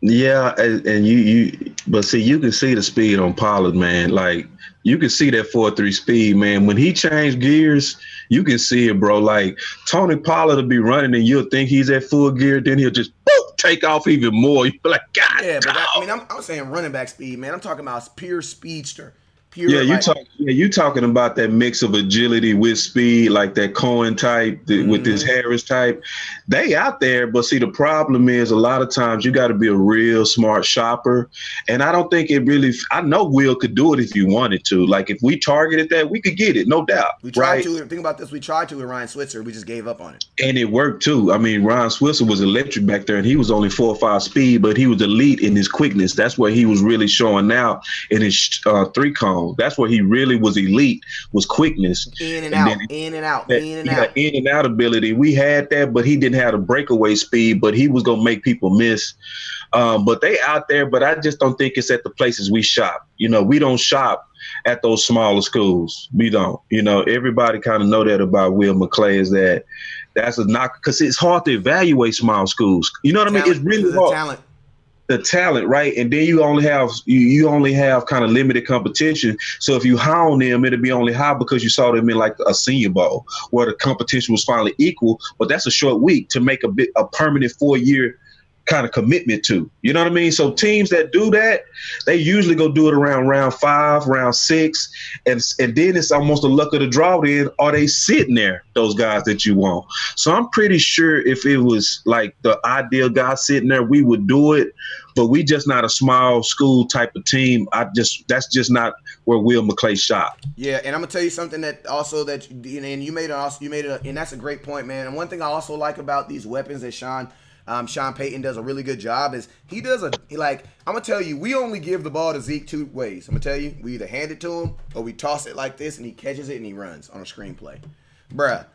Yeah, and but see, you can see the speed on Pollard, man. Like, you can see that 4.3 speed, man. When he changed gears, you can see it, bro. Like, Tony Pollard will be running, and you'll think he's at full gear, then he'll just take off even more. You're like, God. Yeah, but I'm saying running back speed, man. I'm talking about pure speedster. You talking about that mix of agility with speed, like that Cohen type with this Harris type. They out there, but see, the problem is a lot of times you got to be a real smart shopper, and I don't think it really. I know Will could do it if you wanted to. Like, if we targeted that, we could get it, no doubt. We tried to. Think about this. We tried to with Ryan Switzer. We just gave up on it, and it worked too. I mean, Ryan Switzer was electric back there, and he was only 4 or 5 speed, but he was elite in his quickness. That's where he was really showing out in his 3-cone. That's where he really was elite, was quickness. In and out ability. We had that, but he didn't have the breakaway speed, but he was going to make people miss. But they out there, but I just don't think it's at the places we shop. You know, we don't shop at those smaller schools. We don't. You know, everybody kind of know that about Will McClay, is that's a knock, because it's hard to evaluate small schools. You know what I mean? It's really hard. The talent, right? And then you only have kind of limited competition. So if you high on them, it'll be only high because you saw them in like a Senior Bowl where the competition was finally equal. But that's a short week to make a permanent 4-year kind of commitment to. You know what I mean? So teams that do that, they usually go do it around round 5, round 6, and then it's almost the luck of the draw. Then are they sitting there, those guys that you want? So I'm pretty sure if it was like the ideal guy sitting there, we would do it. But we just not a small school type of team. That's just not where Will McClay shot. Yeah, and I'm gonna tell you something and you made it, and that's a great point, man. And one thing I also like about these weapons that Sean Payton does a really good job is I'm gonna tell you, we only give the ball to Zeke 2 ways. I'm gonna tell you, we either hand it to him or we toss it like this and he catches it and he runs on a screenplay. Bruh,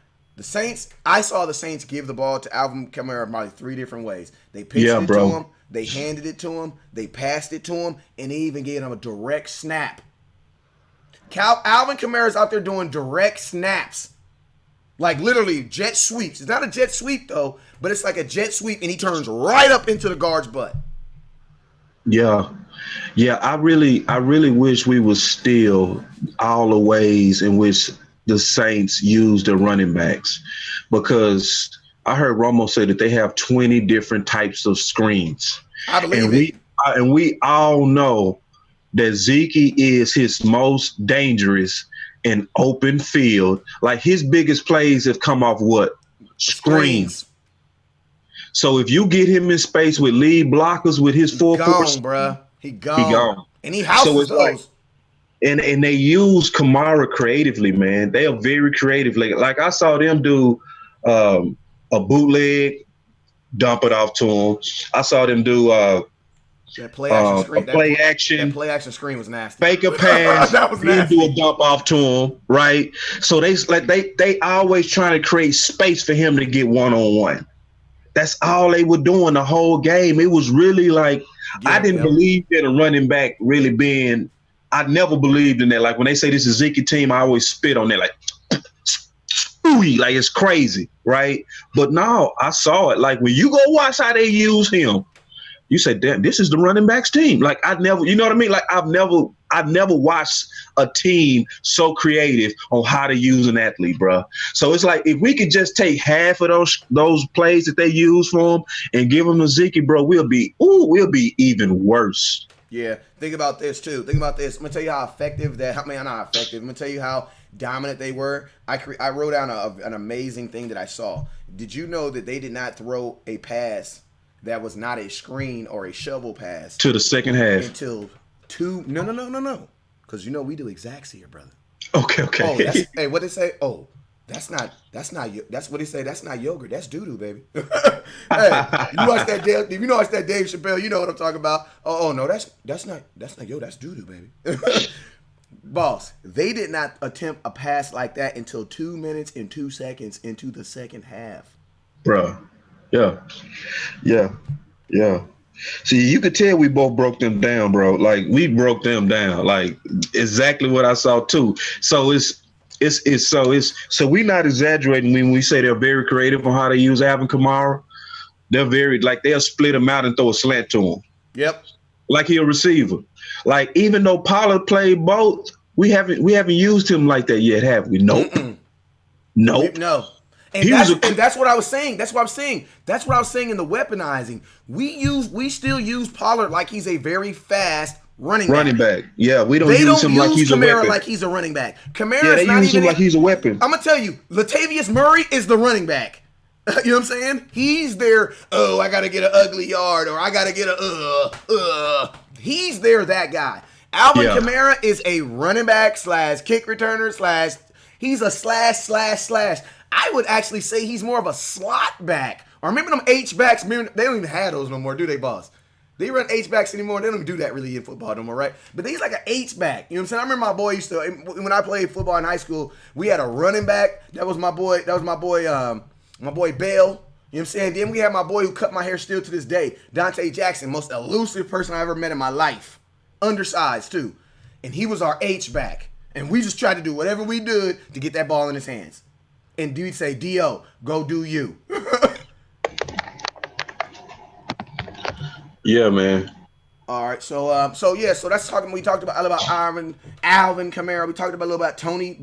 I saw the Saints give the ball to Alvin Kamara probably 3 different ways. They pitched it to him, they handed it to him, they passed it to him, and they even gave him a direct snap. Alvin Kamara's out there doing direct snaps. Like literally jet sweeps. It's not a jet sweep though, but it's like a jet sweep and he turns right up into the guard's butt. Yeah. I really wish we would steal all the ways in which the Saints use their running backs, because I heard Romo say that they have 20 different types of screens. I believe it. and we all know that Zeke is his most dangerous in open field. Like his biggest plays have come off what? Screens. So if you get him in space with lead blockers with his 4-4, bruh. He gone. He gone. And he houses those. Like, and they use Kamara creatively, man. They are very creative. Like I saw them do a bootleg, dump it off to him. I saw them do that play action screen. That play action screen was nasty. Fake a pass, that was then nasty. do a dump off to him, right? So they always trying to create space for him to get one-on-one. That's all they were doing the whole game. It was really like I didn't believe in a running back really being. I never believed in that. Like when they say this is Zeke team, I always spit on that like it's crazy, right? But no, I saw it. Like when you go watch how they use him, you say, damn, this is the running backs team. Like I never, you know what I mean? Like I've never watched a team so creative on how to use an athlete, bro. So it's like if we could just take half of those plays that they use for him and give them to Zeke, bro, we'll be even worse. Yeah, think about this too. Think about this. I'm gonna tell you how effective not effective. I'm gonna tell you how dominant they were. I wrote down an amazing thing that I saw. Did you know that they did not throw a pass that was not a screen or a shovel pass to the second half until two? No. Because we do exacts here, brother. Okay. Oh, hey, what they say? Oh, that's what they say. That's not yogurt. That's doo-doo, baby. Hey, you watch that Dave? If you watch that Dave Chappelle, you know what I'm talking about. Oh no, that's not yo. That's doo-doo, baby. Boss, they did not attempt a pass like that until 2 minutes and 2 seconds into the second half. Bruh. Yeah. See, you could tell we both broke them down, bro. Like we broke them down, like exactly what I saw too. So so we're not exaggerating when we say they're very creative on how to use Alvin Kamara. They're very they'll split him out and throw a slant to him. Yep. Like he a receiver. Like even though Pollard played both, we haven't used him like that yet, have we? Nope. Nope. No. And that's what I was saying. That's what I'm saying. That's what I was saying in the weaponizing. We still use Pollard like he's a very fast running back. Yeah, we don't use him like he's a weapon. Like he's a running back. Kamara they use him like he's a weapon. I'm gonna tell you, Latavius Murray is the running back. You know what I'm saying? He's there. Oh, I gotta get an ugly yard, or I gotta get He's there. That guy. Alvin Kamara is a running back / kick returner / he's a ///. I would actually say he's more of a slot back. Or remember them H-backs? They don't even have those no more, do they, boss? They run H-backs anymore. They don't even do that really in football no more, right? But he's like an H-back. You know what I'm saying? I remember my boy used to, when I played football in high school, we had a running back. That was my boy Bell. You know what I'm saying? Then we had my boy who cut my hair still to this day, Dante Jackson, most elusive person I ever met in my life. Undersized, too. And he was our H-back. And we just tried to do whatever we did to get that ball in his hands. And dude say, D.O., go do you. Yeah, man. All right, so that's talking. We talked about Alvin Kamara. We talked about a little about Tony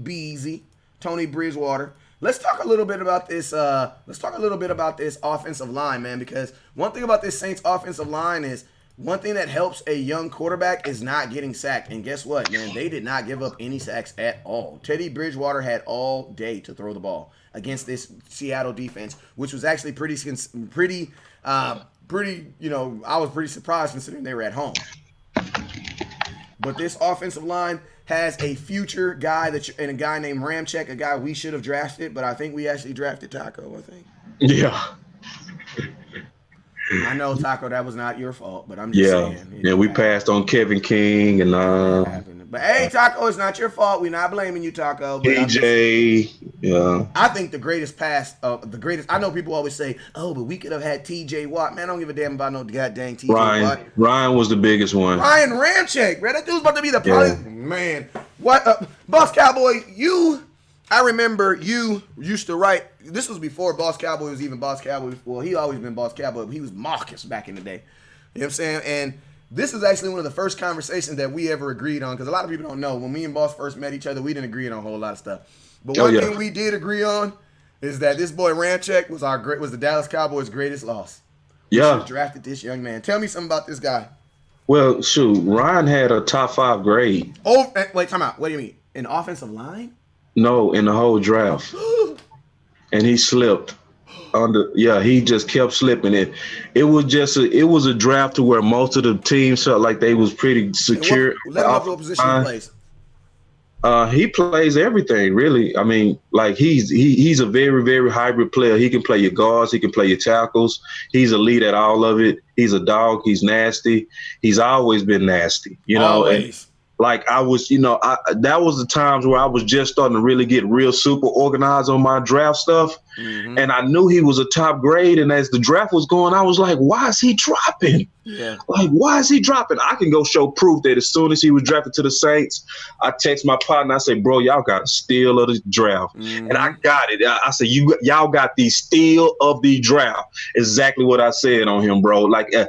Bridgewater. Let's talk a little bit about this. This offensive line, man. Because one thing about this Saints offensive line is one thing that helps a young quarterback is not getting sacked. And guess what, man? They did not give up any sacks at all. Teddy Bridgewater had all day to throw the ball against this Seattle defense, which was actually pretty. I was pretty surprised considering they were at home. But this offensive line has a future guy and a guy named Ramczyk, a guy we should have drafted, but I think we actually drafted Taco, I think. Yeah. I know, Taco, that was not your fault, but I'm just saying. Yeah, we passed on Kevin King and But hey, Taco, it's not your fault. We're not blaming you, Taco. But TJ, I think the greatest pass I know people always say, oh, but we could have had TJ Watt. Man, I don't give a damn about no goddamn TJ Watt. Ryan was the biggest one. Ryan Ramczyk, bro. That dude's about to be man. What Boss Cowboy, I remember you used to write. This was before Boss Cowboy was even Boss Cowboy. Well, he always been Boss Cowboy, but he was Marcus back in the day. You know what I'm saying? And this is actually one of the first conversations that we ever agreed on, because a lot of people don't know. When me and Boss first met each other, we didn't agree on a whole lot of stuff. But one thing we did agree on is that this boy Ramczyk was the Dallas Cowboys' greatest loss. We should have drafted this young man. Tell me something about this guy. Well, shoot, Ryan had a top 5 grade. Oh, wait, time out. What do you mean? An offensive line? No, in the whole draft. And he slipped. He just kept slipping. It was a draft to where most of the teams felt like they was pretty secure. Let him know what position he plays. He plays everything, really. I mean, like he's a very, very hybrid player. He can play your guards, he can play your tackles. He's elite at all of it. He's a dog. He's nasty. He's always been nasty, you know. Always. And like I was, that was the times where I was just starting to really get real super organized on my draft stuff. Mm-hmm. And I knew he was a top grade. And as the draft was going, I was like, why is he dropping? Yeah. Like, why is he dropping? I can go show proof that as soon as he was drafted to the Saints, I text my partner. I say, bro, y'all got a steal of the draft. Mm-hmm. And I got it. I said, y'all got the steal of the draft. Exactly what I said on him, bro. Like, I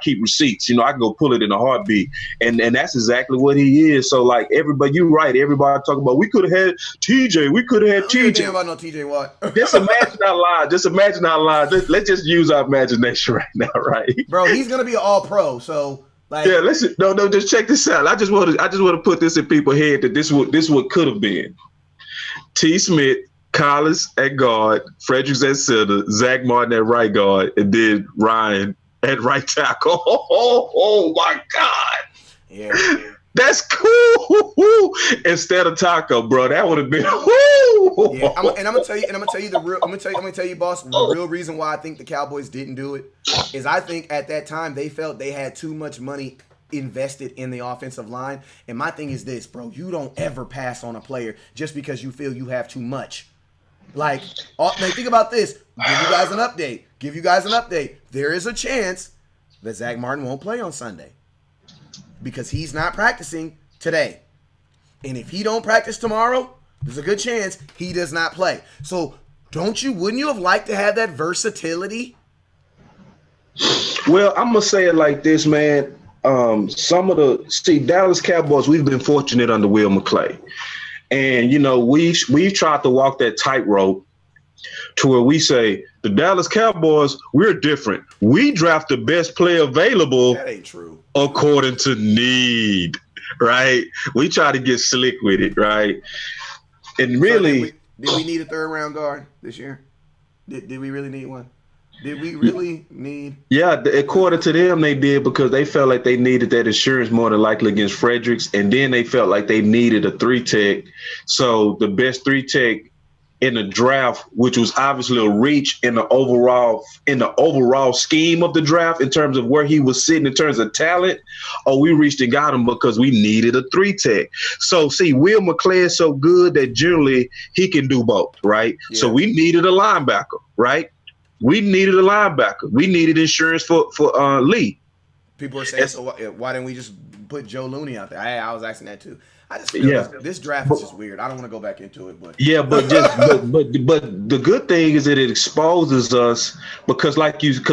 keep receipts. I can go pull it in a heartbeat. And that's exactly what he is. So, like, everybody, you're right. Everybody talking about, we could have had TJ. We could have had TJ. I don't about no TJ Watt. Just imagine our lives. Let's just use our imagination right now, right? Bro, he's gonna be an all-pro. So, like, yeah, listen. No, just check this out. I just want to put this in people's head that this what could have been. T. Smith, Collins at guard, Fredericks at center, Zach Martin at right guard, and then Ryan at right tackle. Oh my God. Yeah. That's cool. Instead of Taco, bro, that would have been. Woo. Yeah, I'm gonna tell you, boss. The real reason why I think the Cowboys didn't do it is I think at that time they felt they had too much money invested in the offensive line. And my thing is this, bro: you don't ever pass on a player just because you feel you have too much. Like, think about this. Give you guys an update. There is a chance that Zach Martin won't play on Sunday, because he's not practicing today. And if he don't practice tomorrow, there's a good chance he does not play. So wouldn't you have liked to have that versatility? Well, I'm going to say it like this, man. Dallas Cowboys, we've been fortunate under Will McClay. And, we've tried to walk that tightrope to where we say, the Dallas Cowboys, we're different. We draft the best player available. That ain't true. According to need, right? We try to get slick with it, right? And really, did we need a third round guard this year? Did we really need one? Did we really need? Yeah, according to them, they did, because they felt like they needed that insurance more than likely against Fredericks, and then they felt like they needed a 3-tech. So the best 3-tech in the draft, which was obviously a reach in the overall scheme of the draft in terms of where he was sitting in terms of talent, we reached and got him because we needed a 3-tech. So see, Will McClay is so good that generally he can do both, right? Yeah. So we needed a linebacker, right? We needed a linebacker. We needed insurance for Lee. People are saying, so why didn't we just put Joe Looney out there? I was asking that too. I just feel this draft is just weird. I don't want to go back into it, but yeah, but the good thing is that it exposes us, because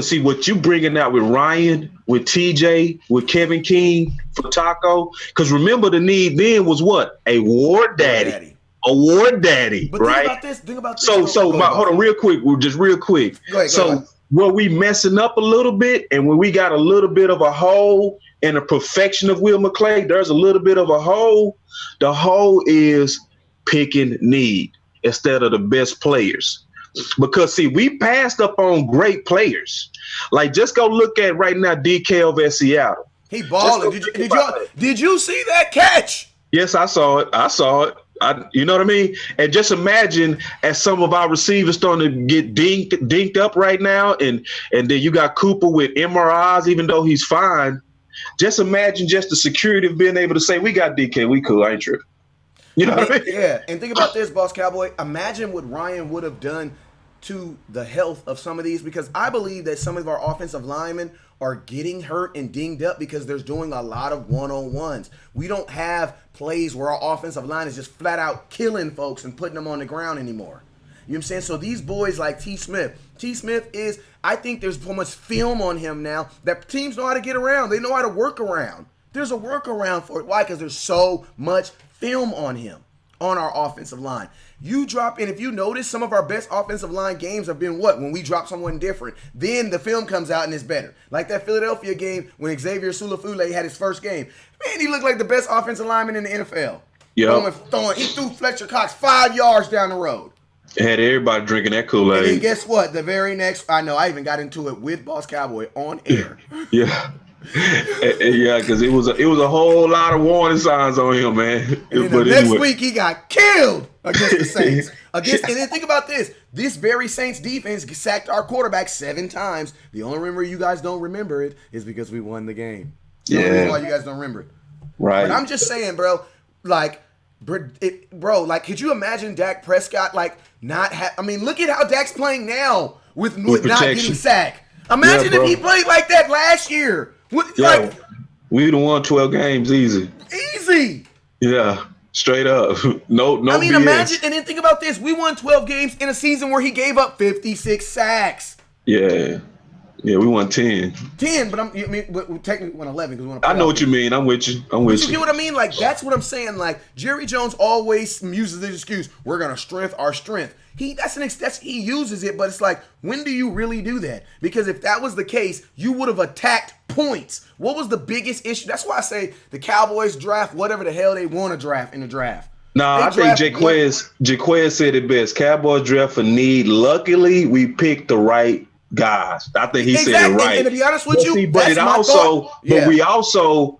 see what you bringing out with Ryan, with TJ, with Kevin King for Taco. Because remember, the need then was what? A war daddy. A war daddy, but right? Think about this. Hold on, real quick. Go ahead. Where we messing up a little bit, and when we got a little bit of a hole in the perfection of Will McClay, there's a little bit of a hole. The hole is picking need instead of the best players. Because, see, we passed up on great players. Like, just go look at right now DK over at Seattle. He balling. Did you see that catch? Yes, I saw it. You know what I mean? And just imagine, as some of our receivers starting to get dinked up right now, and then you got Cooper with MRIs, even though he's fine. Just imagine just the security of being able to say, we got DK, we cool, I ain't tripping. You know what I mean? Yeah, and think about this, Boss Cowboy. Imagine what Ryan would have done to the health of some of these, because I believe that some of our offensive linemen are getting hurt and dinged up because they're doing a lot of one-on-ones. We don't have plays where our offensive line is just flat out killing folks and putting them on the ground anymore. You know what I'm saying? So these boys like T. Smith is, I think there's so much film on him now that teams know how to get around. They know how to work around. There's a workaround for it. Why? Because there's so much film on him. on our offensive line. You drop in, if you notice, some of our best offensive line games have been what? When we drop someone different. Then the film comes out and it's better. Like that Philadelphia game when Xavier Sulafule had his first game. Man, he looked like the best offensive lineman in the NFL. Yep. He threw Fletcher Cox 5 yards down the road. Had everybody drinking that Kool-Aid. And then guess what? The very next, I know, I even got into it with Boss Cowboy on air. Yeah. Yeah, because it was a whole lot of warning signs on him, man. And then next week he got killed against the Saints. And then think about this. This very Saints defense sacked our quarterback 7 times. The only reason you guys don't remember it is because we won the game. The only reason why you guys don't remember it. Right. But I'm just saying, bro, like, could you imagine Dak Prescott, like, look at how Dak's playing now with not getting sacked. Imagine if he played like that last year. We'd have won 12 games easy. Easy. Yeah, straight up. No. BS. Imagine, and then think about this: we won 12 games in a season where he gave up 56 sacks. Yeah, we won 10. 10, but we technically won 11 because we won. I know what you mean. I'm with you. You get what I mean? Like that's what I'm saying. Like Jerry Jones always uses this excuse: we're gonna strengthen our strength. He uses it, but it's like, when do you really do that? Because if that was the case, you would have attacked points. What was the biggest issue? That's why I say the Cowboys draft whatever the hell they want to draft in the draft. I think Jaquez said it best. Cowboys draft for need. Luckily, we picked the right guys. I think he said it right. And to be honest with you, we also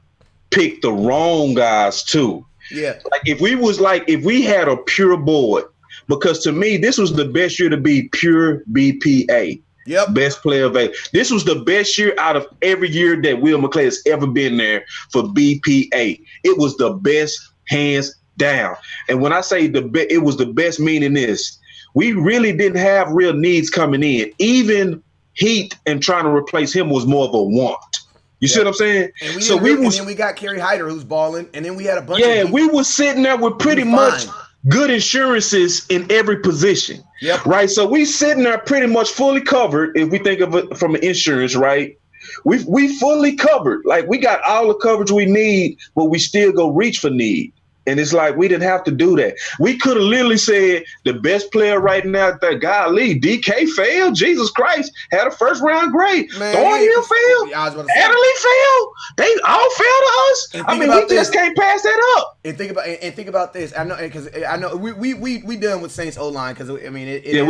picked the wrong guys too. Yeah. Like if we had a pure board. Because to me, this was the best year to be pure BPA. Yep. Best player available. This was the best year out of every year that Will McClay has ever been there for BPA. It was the best, hands down. And when I say it was the best, meaning this, we really didn't have real needs coming in. Even Heat and trying to replace him was more of a want. You see what I'm saying? And then we got Kerry Hyder who's balling, and then we had a bunch of people. We were sitting there with pretty much good insurances in every position. Yep. Right. So we sitting there pretty much fully covered. If we think of it from an insurance, right? We fully covered. Like we got all the coverage we need, but we still go reach for need. And it's like we didn't have to do that. We could have literally said the best player right now, that golly, DK failed. Jesus Christ, had a first round grade. Thornhill failed. Adderley failed. They all failed to us. We just can't pass that up. And think about this. I know because I know we done with Saints O line because we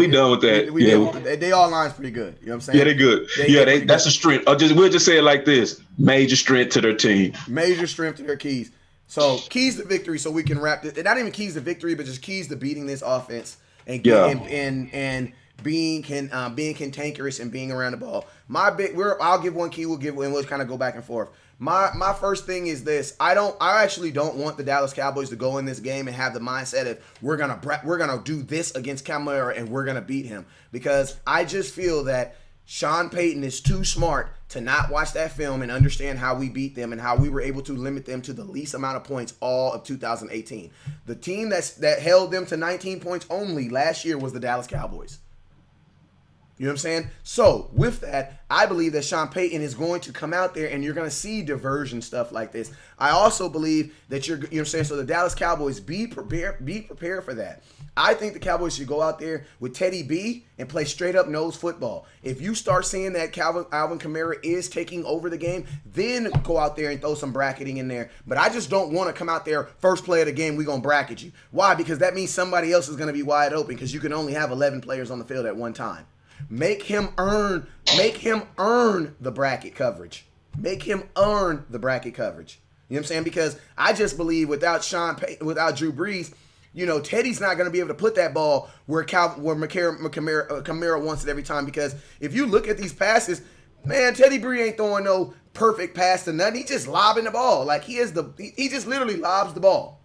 done with that. They all line's pretty good. You know what I'm saying? Yeah, they're good. That's a strength. We'll just say it like this: major strength to their team. Major strength to their keys. So keys to victory, so we can wrap it. Not even keys to victory, but just keys to beating this offense and being cantankerous and being around the ball. I'll give one key. We'll kind of go back and forth. My first thing is this: I actually don't want the Dallas Cowboys to go in this game and have the mindset of we're gonna do this against Kamara and we're gonna beat him, because I just feel that Sean Payton is too smart to not watch that film and understand how we beat them and how we were able to limit them to the least amount of points all of 2018. The team that held them to 19 points only last year was the Dallas Cowboys. You know what I'm saying? So with that, I believe that Sean Payton is going to come out there and you're going to see diversion stuff like this. I also believe that you know what I'm saying? So the Dallas Cowboys, be prepared for that. I think the Cowboys should go out there with Teddy B and play straight up nose football. If you start seeing that Alvin Kamara is taking over the game, then go out there and throw some bracketing in there. But I just don't want to come out there first play of the game, we're going to bracket you. Why? Because that means somebody else is going to be wide open because you can only have 11 players on the field at one time. Make him earn the bracket coverage. Make him earn the bracket coverage. You know what I'm saying? Because I just believe without Drew Brees, you know, Teddy's not going to be able to put that ball where Kamara wants it every time. Because if you look at these passes, man, Teddy Bree ain't throwing no perfect pass to nothing. He just lobbing the ball. Like he just literally lobs the ball.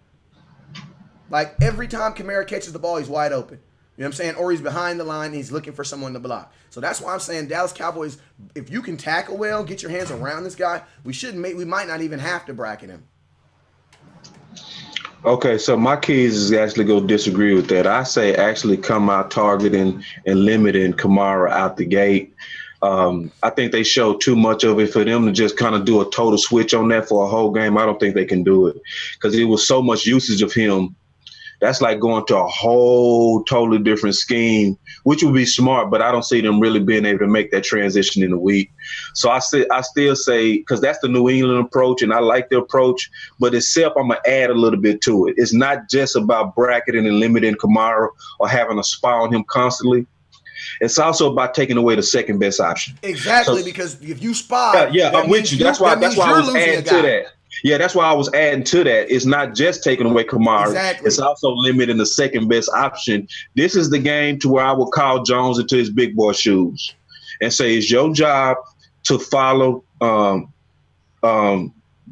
Like every time Kamara catches the ball, he's wide open. You know what I'm saying? Or he's behind the line and he's looking for someone to block. So that's why I'm saying Dallas Cowboys, if you can tackle well, get your hands around this guy, we might not even have to bracket him. Okay, so my keys is actually go disagree with that. I say actually come out targeting and limiting Kamara out the gate. I think they show too much of it for them to just kind of do a total switch on that for a whole game. I don't think they can do it because it was so much usage of him That's like going to a whole totally different scheme, which would be smart, but I don't see them really being able to make that transition in a week. So I still say, because that's the New England approach, and I like the approach, but except I'm going to add a little bit to it. It's not just about bracketing and limiting Kamara or having a spy on him constantly. It's also about taking away the second best option. Exactly, So, because if you spy, yeah, I'm with you. That's why I was adding to that. Yeah, that's why I was adding to that. It's not just taking away Kamara. Exactly. It's also limiting the second best option. This is the game to where I would call Jones into his big boy shoes and say, it's your job to follow the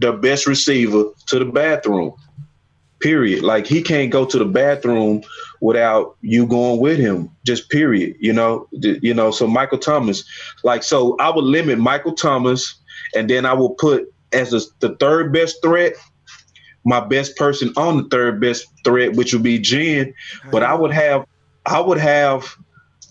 best receiver to the bathroom, period. Like, he can't go to the bathroom without you going with him, just period. So Michael Thomas, so I would limit Michael Thomas, and then I will put as the third best threat, my best person on the third best threat, which would be Jen. But I would have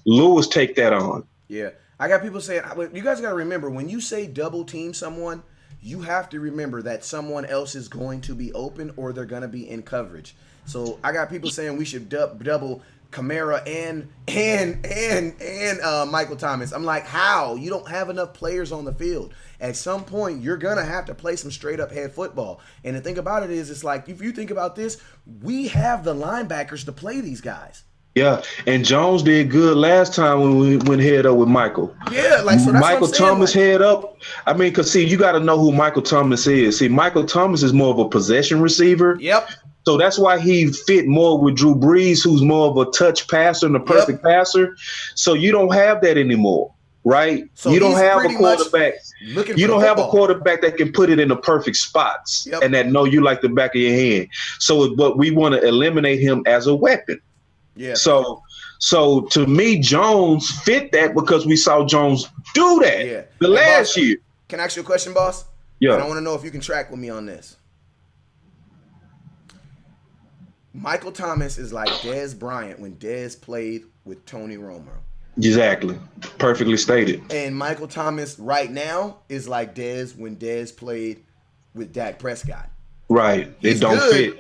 Lewis take that on. Yeah. I got people saying, you guys got to remember, when you say double team someone, you have to remember that someone else is going to be open or they're going to be in coverage. So I got people saying we should double Kamara and Michael Thomas. I'm like, how? You don't have enough players on the field. At some point, you're going to have to play some straight-up head football. And the thing about it is, it's like, if you think about this, we have the linebackers to play these guys. Yeah, and Jones did good last time when we went head up with Michael. Yeah, so that's Michael Thomas head up. I mean, because, see, you got to know who Michael Thomas is. See, Michael Thomas is more of a possession receiver. Yep. So that's why he fit more with Drew Brees, who's more of a touch passer and a perfect passer. So you don't have that anymore, right? So you don't have a quarterback. You don't have a quarterback that can put it in the perfect spots and that know you like the back of your hand. But we want to eliminate him as a weapon. Yeah. So to me, Jones fit that because we saw Jones do that last year. Can I ask you a question, boss? Yeah. And I want to know if you can track with me on this. Michael Thomas is like Dez Bryant when Dez played with Tony Romo. Exactly. Perfectly stated. And Michael Thomas right now is like Dez when Dez played with Dak Prescott. Right. It don't fit.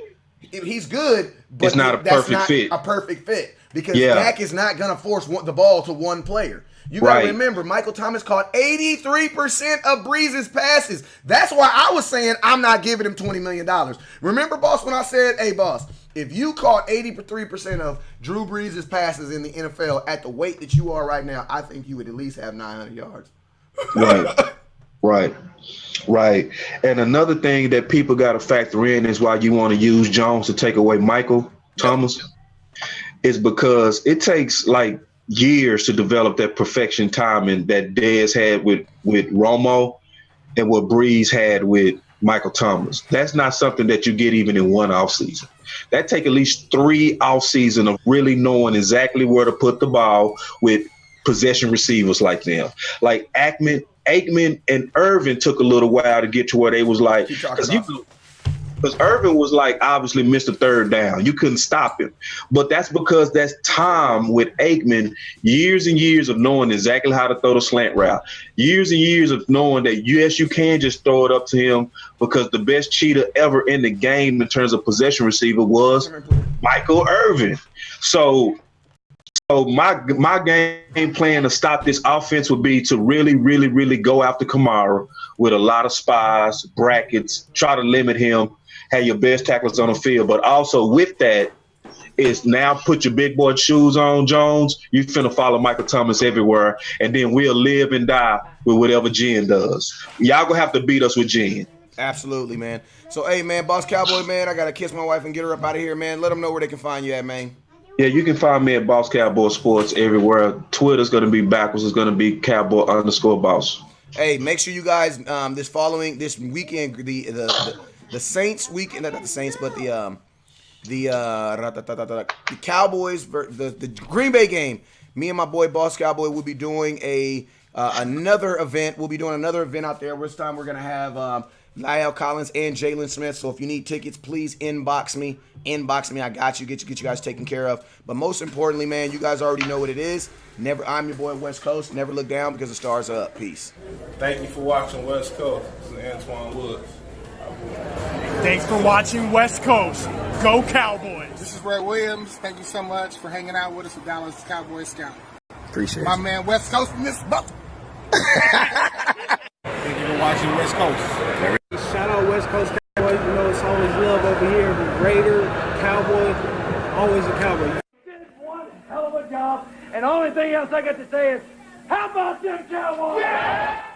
He's good, but it's not a perfect fit. A perfect fit because Dak is not going to force the ball to one player. You got to remember, Michael Thomas caught 83% of Breeze's passes. That's why I was saying I'm not giving him $20 million. Remember, boss, when I said, hey, boss, if you caught 83% of Drew Brees' passes in the NFL at the weight that you are right now, I think you would at least have 900 yards. Right. And another thing that people got to factor in is why you want to use Jones to take away Michael Thomas is because it takes like years to develop that perfection timing that Dez had with Romo and what Breeze had with Michael Thomas. That's not something that you get even in one offseason. That take at least 3 offseason of really knowing exactly where to put the ball with possession receivers like them. Like Aikman and Irvin took a little while to get to where they was like, because Irvin was like obviously Mr. Third Down. You couldn't stop him. But that's because that's time with Aikman, years and years of knowing exactly how to throw the slant route, years and years of knowing that, yes, you can just throw it up to him because the best cheater ever in the game in terms of possession receiver was Michael Irvin. So my game plan to stop this offense would be to really, really, really go after Kamara with a lot of spies, brackets, try to limit him, have your best tacklers on the field. But also with that is now put your big boy shoes on, Jones. You finna follow Michael Thomas everywhere, and then we'll live and die with whatever Jen does. Y'all gonna have to beat us with Jen. Absolutely, man. So, hey, man, Boss Cowboy, man, I got to kiss my wife and get her up out of here, man. Let them know where they can find you at, man. Yeah, you can find me at Boss Cowboy Sports everywhere. Twitter's going to be backwards. It's going to be Cowboy_Boss. Hey, make sure you guys this weekend the Saints weekend, not the Saints, but the Cowboys, the Green Bay game. Me and my boy Boss Cowboy will be doing another event. We'll be doing another event out there. This time we're gonna have Niall Collins and Jalen Smith. So if you need tickets, please inbox me. I got you. Get you guys taken care of. But most importantly, man, you guys already know what it is. I'm your boy West Coast. Never look down because the stars are up. Peace. Thank you for watching West Coast. This is Antoine Woods. Thanks for watching West Coast. Go Cowboys. This is Ray Williams. Thank you so much for hanging out with us with Dallas Cowboys Scout. Appreciate My it. man West Coast from this buck. Thank you for watching West Coast. Shout out West Coast Cowboys. You know it's always love over here. Raider, Cowboy, always a Cowboy. You did one hell of a job, and the only thing else I got to say is, how about them Cowboys? Yeah!